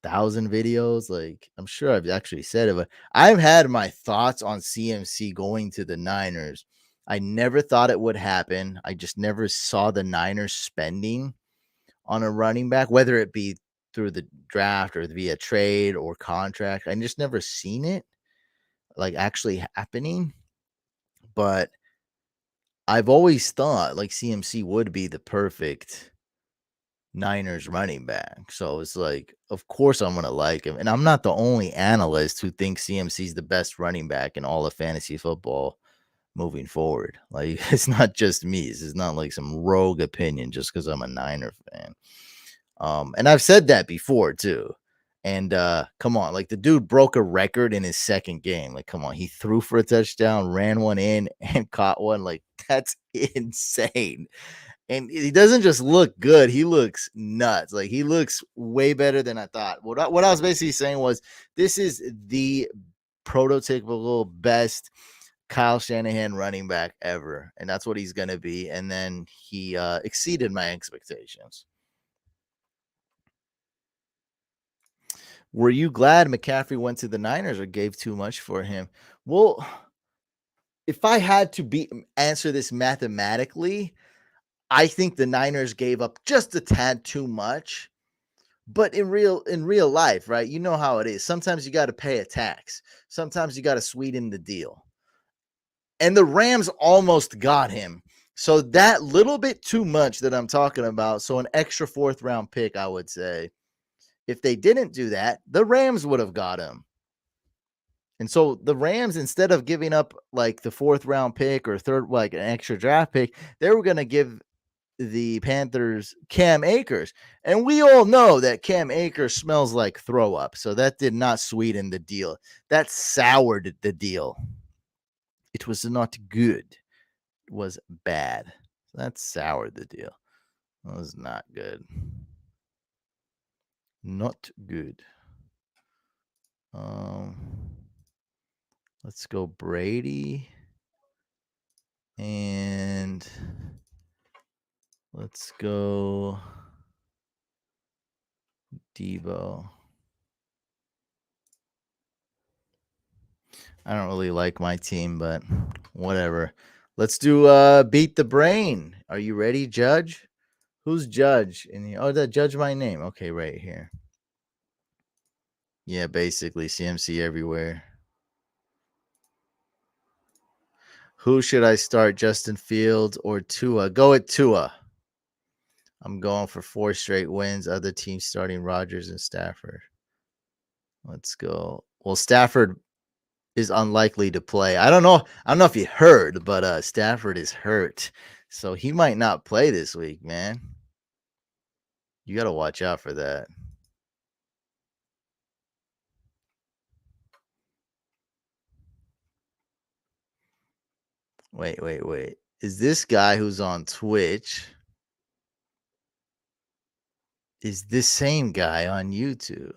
1,000 videos. Like I'm sure I've actually said it, but I've had my thoughts on CMC going to the Niners. I never thought it would happen. I just never saw the Niners spending on a running back, whether it be through the draft or via trade or contract. I just never seen it like actually happening. But I've always thought like CMC would be the perfect Niners running back. So it's like, of course I'm gonna like him. And I'm not the only analyst who thinks CMC is the best running back in all of fantasy football moving forward. Like it's not just me. This is not like some rogue opinion just because I'm a Niner fan. And I've said that before too. And come on, like the dude broke a record in his second game. Like, come on, he threw for a touchdown, ran one in, and caught one. Like, that's insane. And he doesn't just look good, he looks nuts. Like he looks way better than I thought. What I was basically saying was this is the prototypical best Kyle Shanahan running back ever, and that's what he's gonna be. And then he exceeded my expectations. Were you glad McCaffrey went to the Niners or gave too much for him? Well, if I had to answer this mathematically, I think the Niners gave up just a tad too much. But in real life, right? You know how it is. Sometimes you got to pay a tax. Sometimes you got to sweeten the deal. And the Rams almost got him. So that little bit too much that I'm talking about, so an extra fourth round pick, I would say. If they didn't do that, the Rams would have got him. And so the Rams, instead of giving up like the fourth round pick or third, like an extra draft pick, they were going to give the Panthers Cam Akers. And we all know that Cam Akers smells like throw up. So that did not sweeten the deal. That soured the deal. It was not good. It was bad. That soured the deal. It was not good. Not good. Um, let's go Brady. And let's go Debo. I don't really like my team, but whatever. Let's do beat the brain. Are you ready, Judge? Who's Judge in here? Oh, that Judge my name. Okay, right here. Yeah, basically CMC everywhere. Who should I start? Justin Fields or Tua? Go at Tua. I'm going for 4 straight wins. Other teams starting Rodgers and Stafford. Let's go. Well, Stafford is unlikely to play. I don't know. I don't know if you heard, but Stafford is hurt. So he might not play this week, man. You got to watch out for that. Wait. Is this guy who's on Twitch? Is this same guy on YouTube?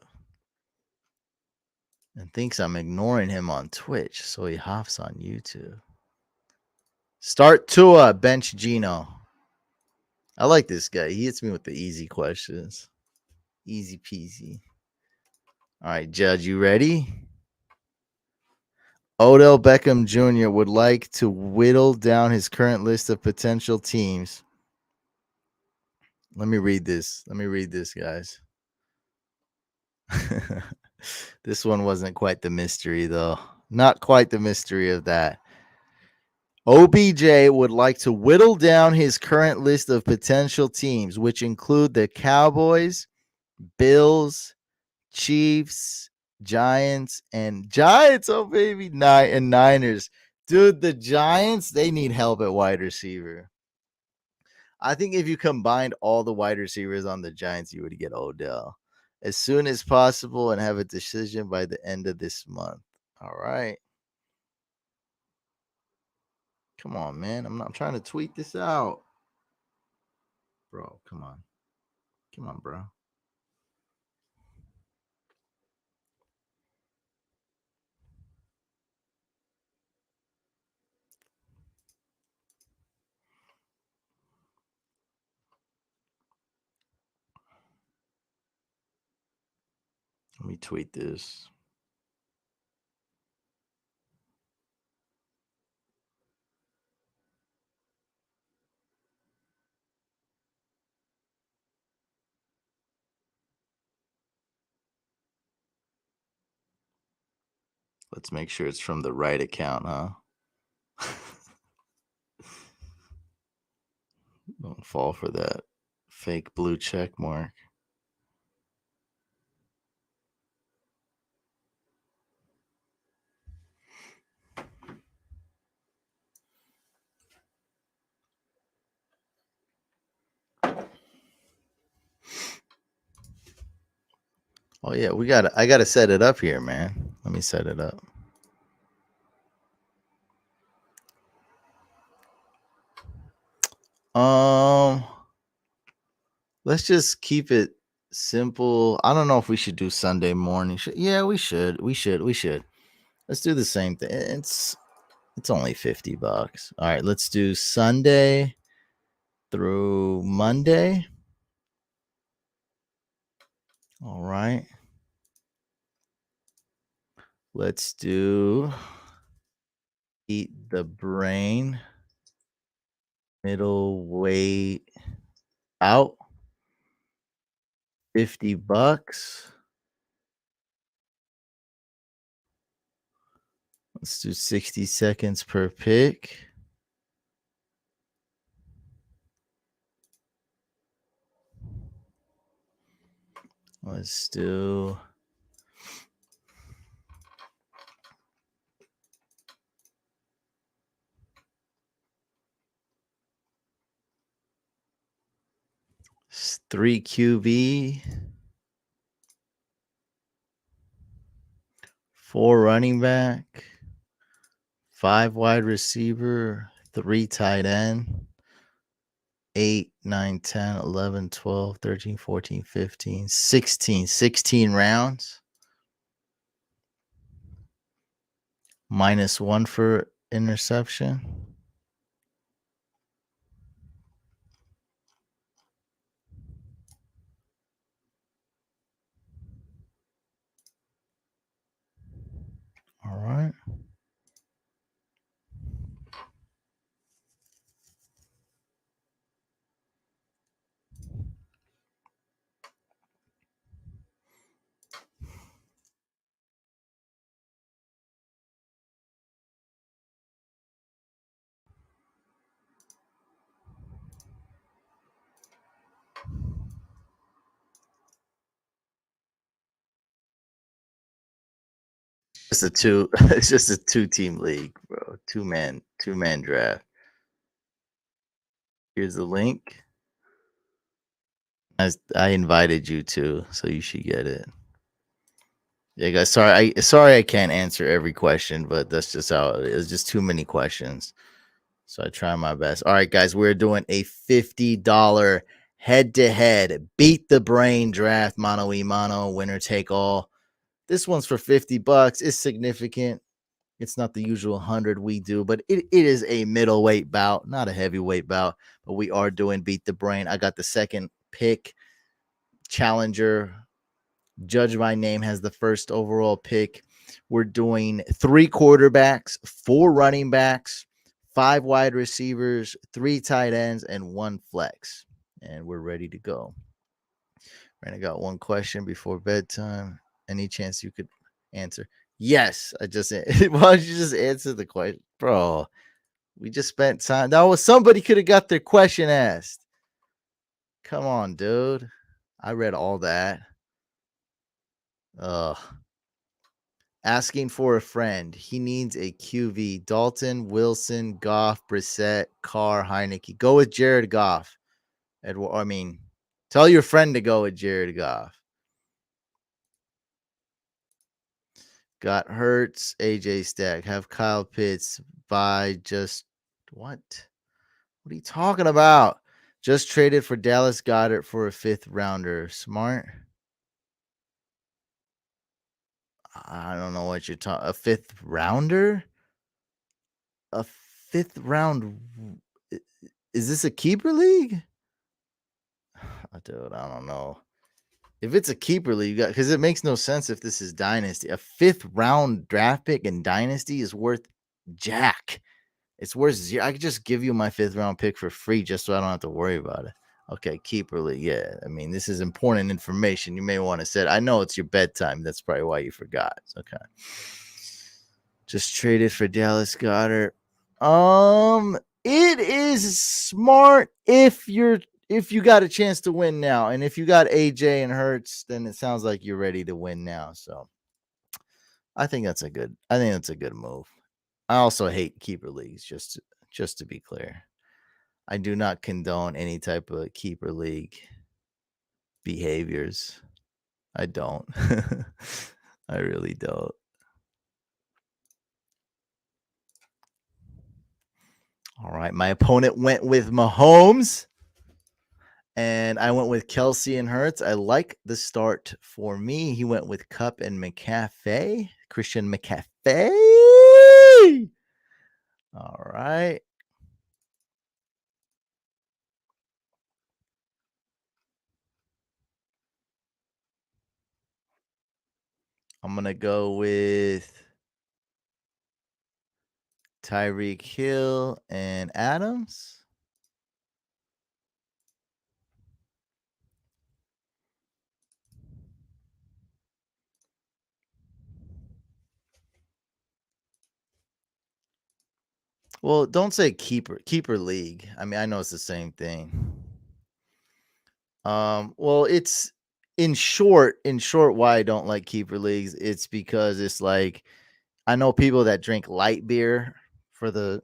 And thinks I'm ignoring him on Twitch, so he hops on YouTube. Start Tua, bench Gino. I like this guy. He hits me with the easy questions. Easy peasy. All right, Judge, you ready? Odell Beckham Jr. would like to whittle down his current list of potential teams. Let me read this, guys. This one wasn't quite the mystery, though. Not quite the mystery of that. OBJ would like to whittle down his current list of potential teams, which include the Cowboys, Bills, Chiefs, Giants, and Giants. Oh, baby. And Niners. Dude, the Giants, they need help at wide receiver. I think if you combined all the wide receivers on the Giants, you would get Odell as soon as possible and have a decision by the end of this month. All right. Come on, man. I'm trying to tweet this out. Bro, come on. Come on, bro. Let me tweet this. Let's make sure it's from the right account, huh? Don't fall for that fake blue check mark. Oh yeah, I gotta set it up here, man. Let me set it up. Um, let's just keep it simple. I don't know if we should do Sunday morning. Yeah, we should. We should. Let's do the same thing. It's only $50. All right, let's do Sunday through Monday. All right. Let's do Eat the Brain middleweight out. $50. Let's do 60 seconds per pick. Let's do three QB, four running back, five wide receiver, three tight end, 8, 9, 10, 11, 12, 13, 14, 15, 16. 16 rounds. -1 for interception. All right. It's a two. It's just a two-team league, bro. Two man draft. Here's the link. I invited you to, so you should get it. Yeah, guys. Sorry I can't answer every question, but that's just how it is. Just too many questions. So I try my best. All right, guys, we're doing a $50 head-to-head beat the brain draft mano y mano winner take all. This one's for $50. It's significant. It's not the usual 100 we do, but it is a middleweight bout, not a heavyweight bout, but we are doing beat the brain. I got the second pick. Challenger Judge My Name has the first overall pick. We're doing 3 quarterbacks, 4 running backs, 5 wide receivers, 3 tight ends, and 1 flex. And we're ready to go. And I got one question before bedtime. Any chance you could answer? Yes. Why don't you just answer the question? Bro, we just spent time. That was somebody could have got their question asked. Come on, dude. I read all that. Ugh. Asking for a friend. He needs a QV. Dalton, Wilson, Goff, Brissett, Carr, Heineke. Go with Jared Goff. Tell your friend to go with Jared Goff. Got Hurts, AJ Stack. Have Kyle Pitts buy just what? What are you talking about? Just traded for Dallas Goddard for a 5th rounder. Smart. I don't know what you're talking. A 5th rounder? A 5th round. Is this a keeper league? Dude, I don't know. If it's a keeper league, because it makes no sense if this is dynasty. A 5th round draft pick in dynasty is worth jack. It's worth zero. I could just give you my 5th round pick for free just so I don't have to worry about it. Okay, keeper league. Yeah, I mean, this is important information. You may want to set. I know it's your bedtime. That's probably why you forgot. Okay. Just traded for Dallas Goddard. It is smart if you got a chance to win now, and if you got AJ and Hurts, then it sounds like you're ready to win now. So I think that's a good move. I also hate keeper leagues, just to be clear. I do not condone any type of keeper league behaviors. I don't. I really don't. All right. My opponent went with Mahomes, and I went with Kelsey and Hurts. I like the start for me. He went with Cup and McCaffrey. Christian McCaffrey. All right. I'm going to go with Tyreek Hill and Adams. Well, don't say keeper league. I mean, I know it's the same thing. Well, it's in short, why I don't like keeper leagues. It's because it's like I know people that drink light beer for the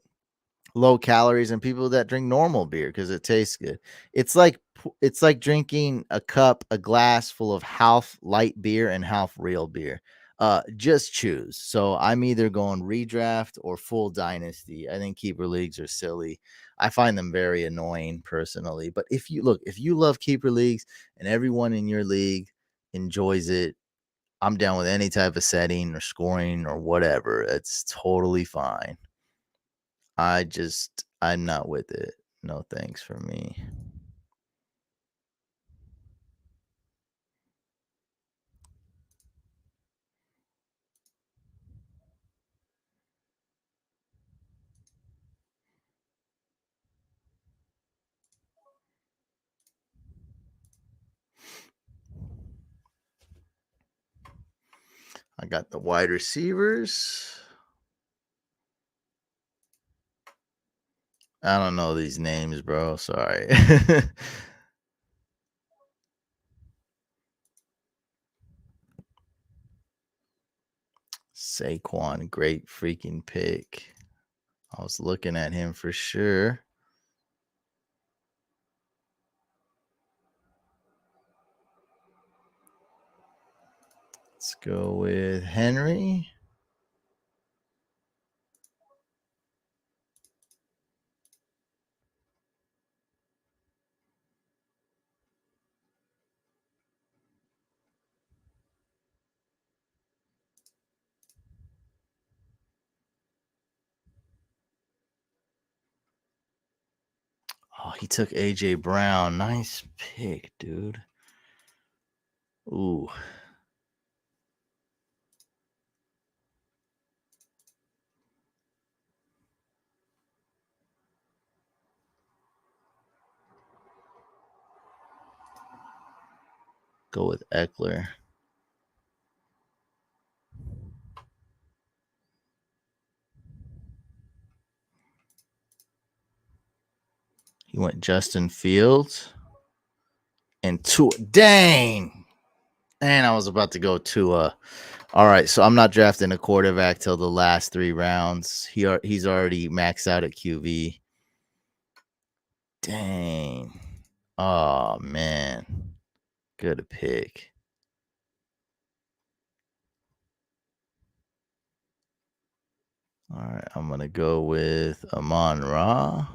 low calories and people that drink normal beer because it tastes good. It's like drinking a glass full of half light beer and half real beer. Just choose. So I'm either going redraft or full dynasty. I think keeper leagues are silly. I find them very annoying personally. But if you love keeper leagues and everyone in your league enjoys it, I'm down with any type of setting or scoring or whatever. It's totally fine. I'm not with it. No thanks for me. I got the wide receivers. I don't know these names, bro. Sorry. Saquon, great freaking pick. I was looking at him for sure. Let's go with Henry. Oh, he took AJ Brown. Nice pick, dude. Ooh. Go with Eckler. He went Justin Fields and Tua. Dang. And I was about to go Tua. All right, so I'm not drafting a quarterback till the last 3 rounds. He's already maxed out at QB. Dang. Oh man. Good pick. All right, I'm gonna go with Amon Ra.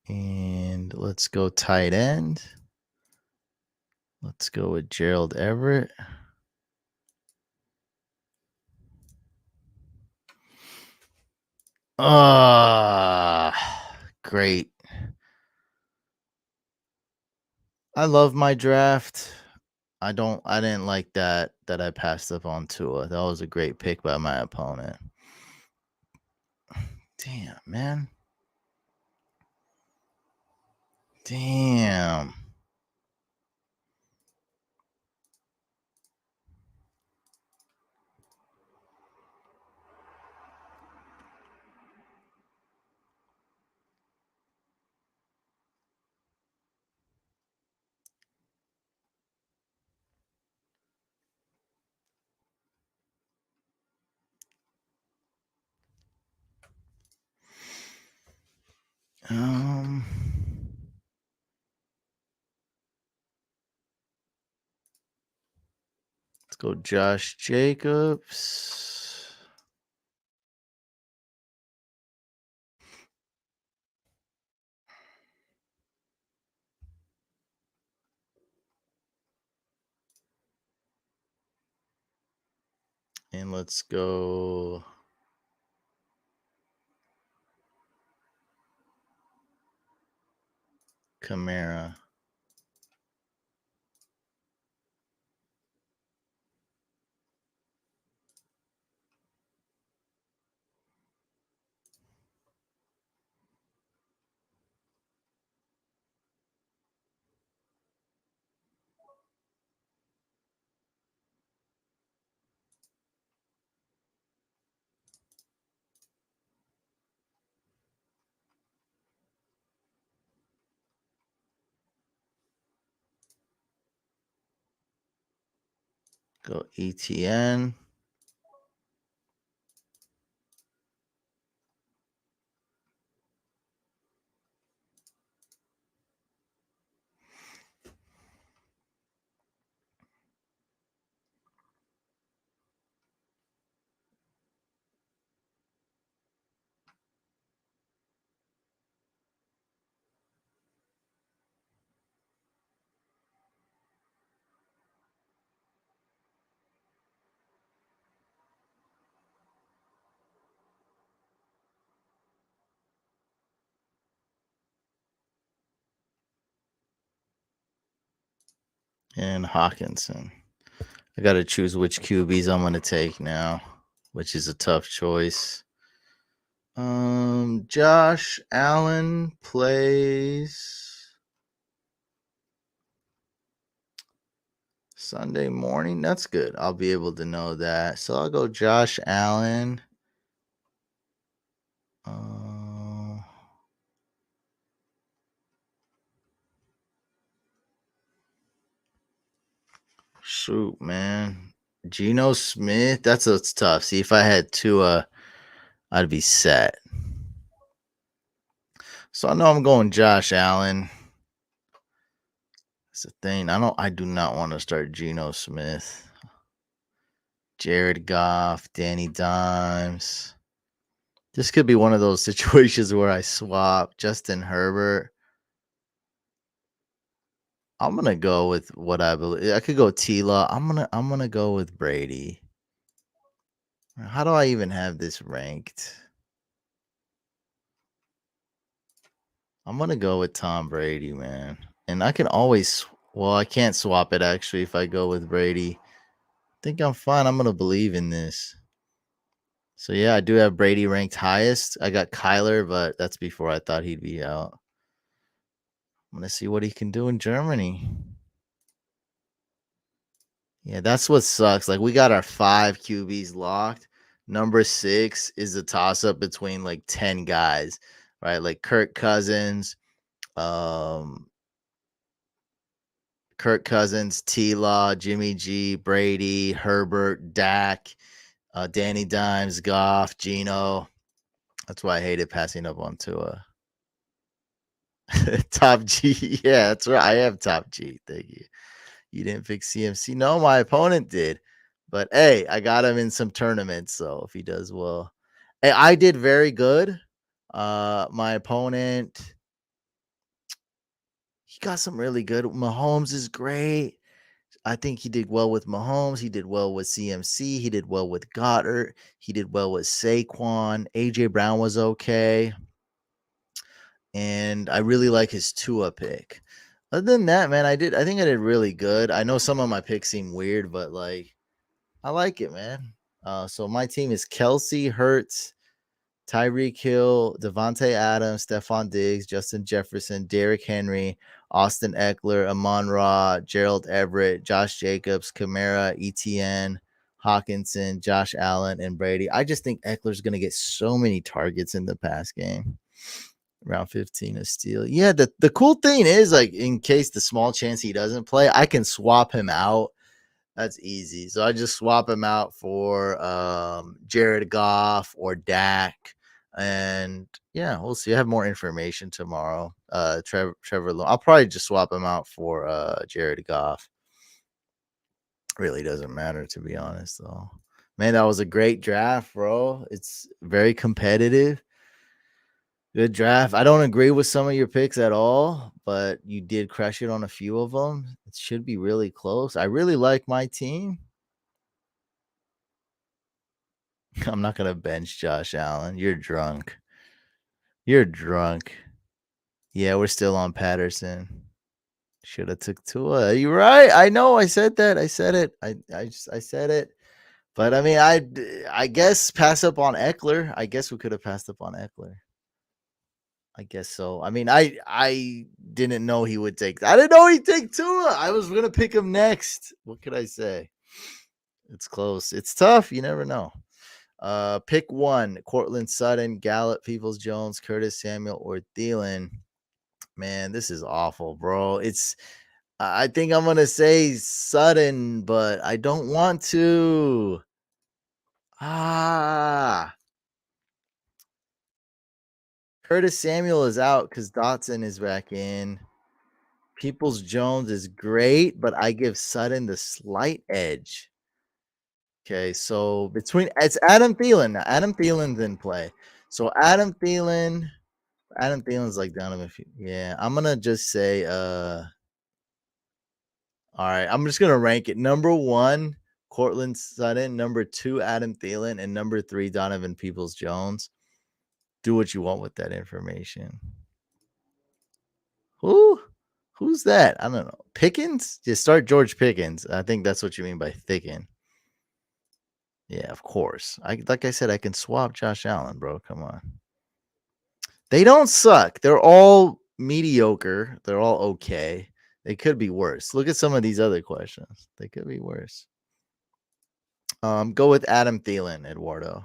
And let's go tight end. Let's go with Gerald Everett. Great. I love my draft. I didn't like that I passed up on Tua. That was a great pick by my opponent. Damn, man. Damn. Um let's go Josh Jacobs. And let's go Kamara. Go ETN. And Hawkinson. I got to choose which QBs I'm going to take now, which is a tough choice. Josh Allen plays Sunday morning. That's good. I'll be able to know that. So I'll go Josh Allen. Shoot, man. Geno Smith. That's tough. See, if I had Tua, I'd be set. So I know I'm going Josh Allen. That's the thing. I do not want to start Geno Smith. Jared Goff, Danny Dimes. This could be one of those situations where I swap Justin Herbert. I'm gonna go with what I believe. I could go Tila. I'm gonna go with Brady. How do I even have this ranked? I'm gonna go with Tom Brady, man. And I can always I can't swap it actually if I go with Brady. I think I'm fine. I'm gonna believe in this. So yeah, I do have Brady ranked highest. I got Kyler, but that's before I thought he'd be out. I'm gonna see what he can do in Germany. Yeah, that's what sucks. Like we got our 5 QBs locked. Number 6 is a toss up between like 10 guys, right? Like um, Kirk Cousins, T Law, Jimmy G, Brady, Herbert, Dak, Danny Dimes, Goff, Gino. That's why I hated passing up on Tua. Top G. Yeah, that's right. I have top G. Thank you. You didn't pick CMC. No, my opponent did. But hey, I got him in some tournaments, so if he does well. Hey, I did very good. My opponent, he got some really good. Mahomes is great. I think he did well with Mahomes. He did well with CMC. He did well with Goddard. He did well with Saquon. AJ Brown was okay. And I really like his Tua pick. Other than that, man, I think I did really good. I know some of my picks seem weird, but like I like it, man. So my team is Kelsey, Hurts, Tyreek Hill, Devontae Adams, Stephon Diggs, Justin Jefferson, Derrick Henry, Austin Eckler, Amon Ra, Gerald Everett, Josh Jacobs, Kamara, ETN, Hawkinson, Josh Allen, and Brady. I just think Eckler's going to get so many targets in the pass game. Round 15 a steal. Yeah, the cool thing is, like, in case the small chance he doesn't play, I can swap him out. That's easy. So I just swap him out for Jared Goff or Dak. And yeah, we'll see. I have more information tomorrow. Trevor I'll probably just swap him out for Jared Goff. Really doesn't matter, to be honest, though. Man, that was a great draft, bro. It's very competitive. Good draft. I don't agree with some of your picks at all, but you did crush it on a few of them. It should be really close. I really like my team. I'm not gonna bench Josh Allen. You're drunk. You're drunk. Yeah, we're still on Patterson. Should have took Tua. You're right. I know. I said that. I said it. I said it. But I mean, I guess pass up on Eckler. I guess we could have passed up on Eckler. I guess so. I mean, I didn't know he would take. I didn't know he'd take Tua. I was gonna pick him next. What could I say? It's close. It's tough. You never know. Pick one: Cortland Sutton, Gallup, Peoples Jones, Curtis Samuel, or Thielen. Man, this is awful, bro. I think I'm gonna say Sutton, but I don't want to. Ah, Curtis Samuel is out because Dotson is back in. Peoples Jones is great, but I give Sutton the slight edge. Okay, so it's Adam Thielen. Now, Adam Thielen's in play. So Adam Thielen's like Donovan. Yeah, I'm gonna just say all right, I'm just gonna rank it. Number 1, Cortland Sutton, number 2, Adam Thielen, and number 3, Donovan Peoples Jones. Do what you want with that information. Who's that? I don't know. Pickens? Just start George Pickens. I think that's what you mean by thicken. Yeah, of course. Like I said, I can swap Josh Allen, bro. Come on. They don't suck. They're all mediocre. They're all okay. They could be worse. Look at some of these other questions. They could be worse. Go with Adam Thielen, Eduardo.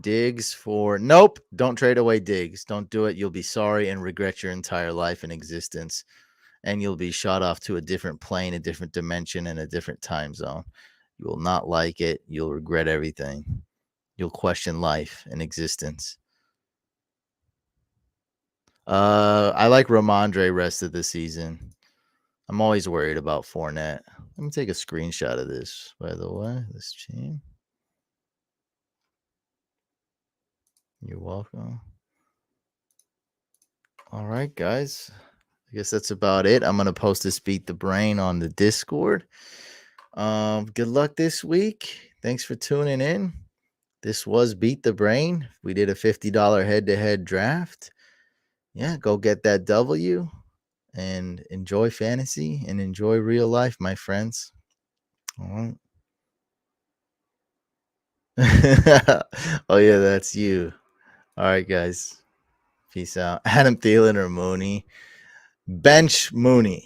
Diggs for nope. Don't trade away Diggs. Don't do it. You'll be sorry and regret your entire life and existence. And you'll be shot off to a different plane, a different dimension, and a different time zone. You will not like it. You'll regret everything. You'll question life and existence. I like Ramondre rest of the season. I'm always worried about Fournette. Let me take a screenshot of this, by the way. This team. You're welcome. All right, guys. I guess that's about it. I'm gonna post this Beat the Brain on the Discord. Good luck this week. Thanks for tuning in. This was Beat the Brain. We did a $50 head-to-head draft. Yeah, go get that W and enjoy fantasy and enjoy real life, my friends. All right. Oh yeah, that's you. All right, guys. Peace out. Adam Thielen or Mooney. Bench Mooney.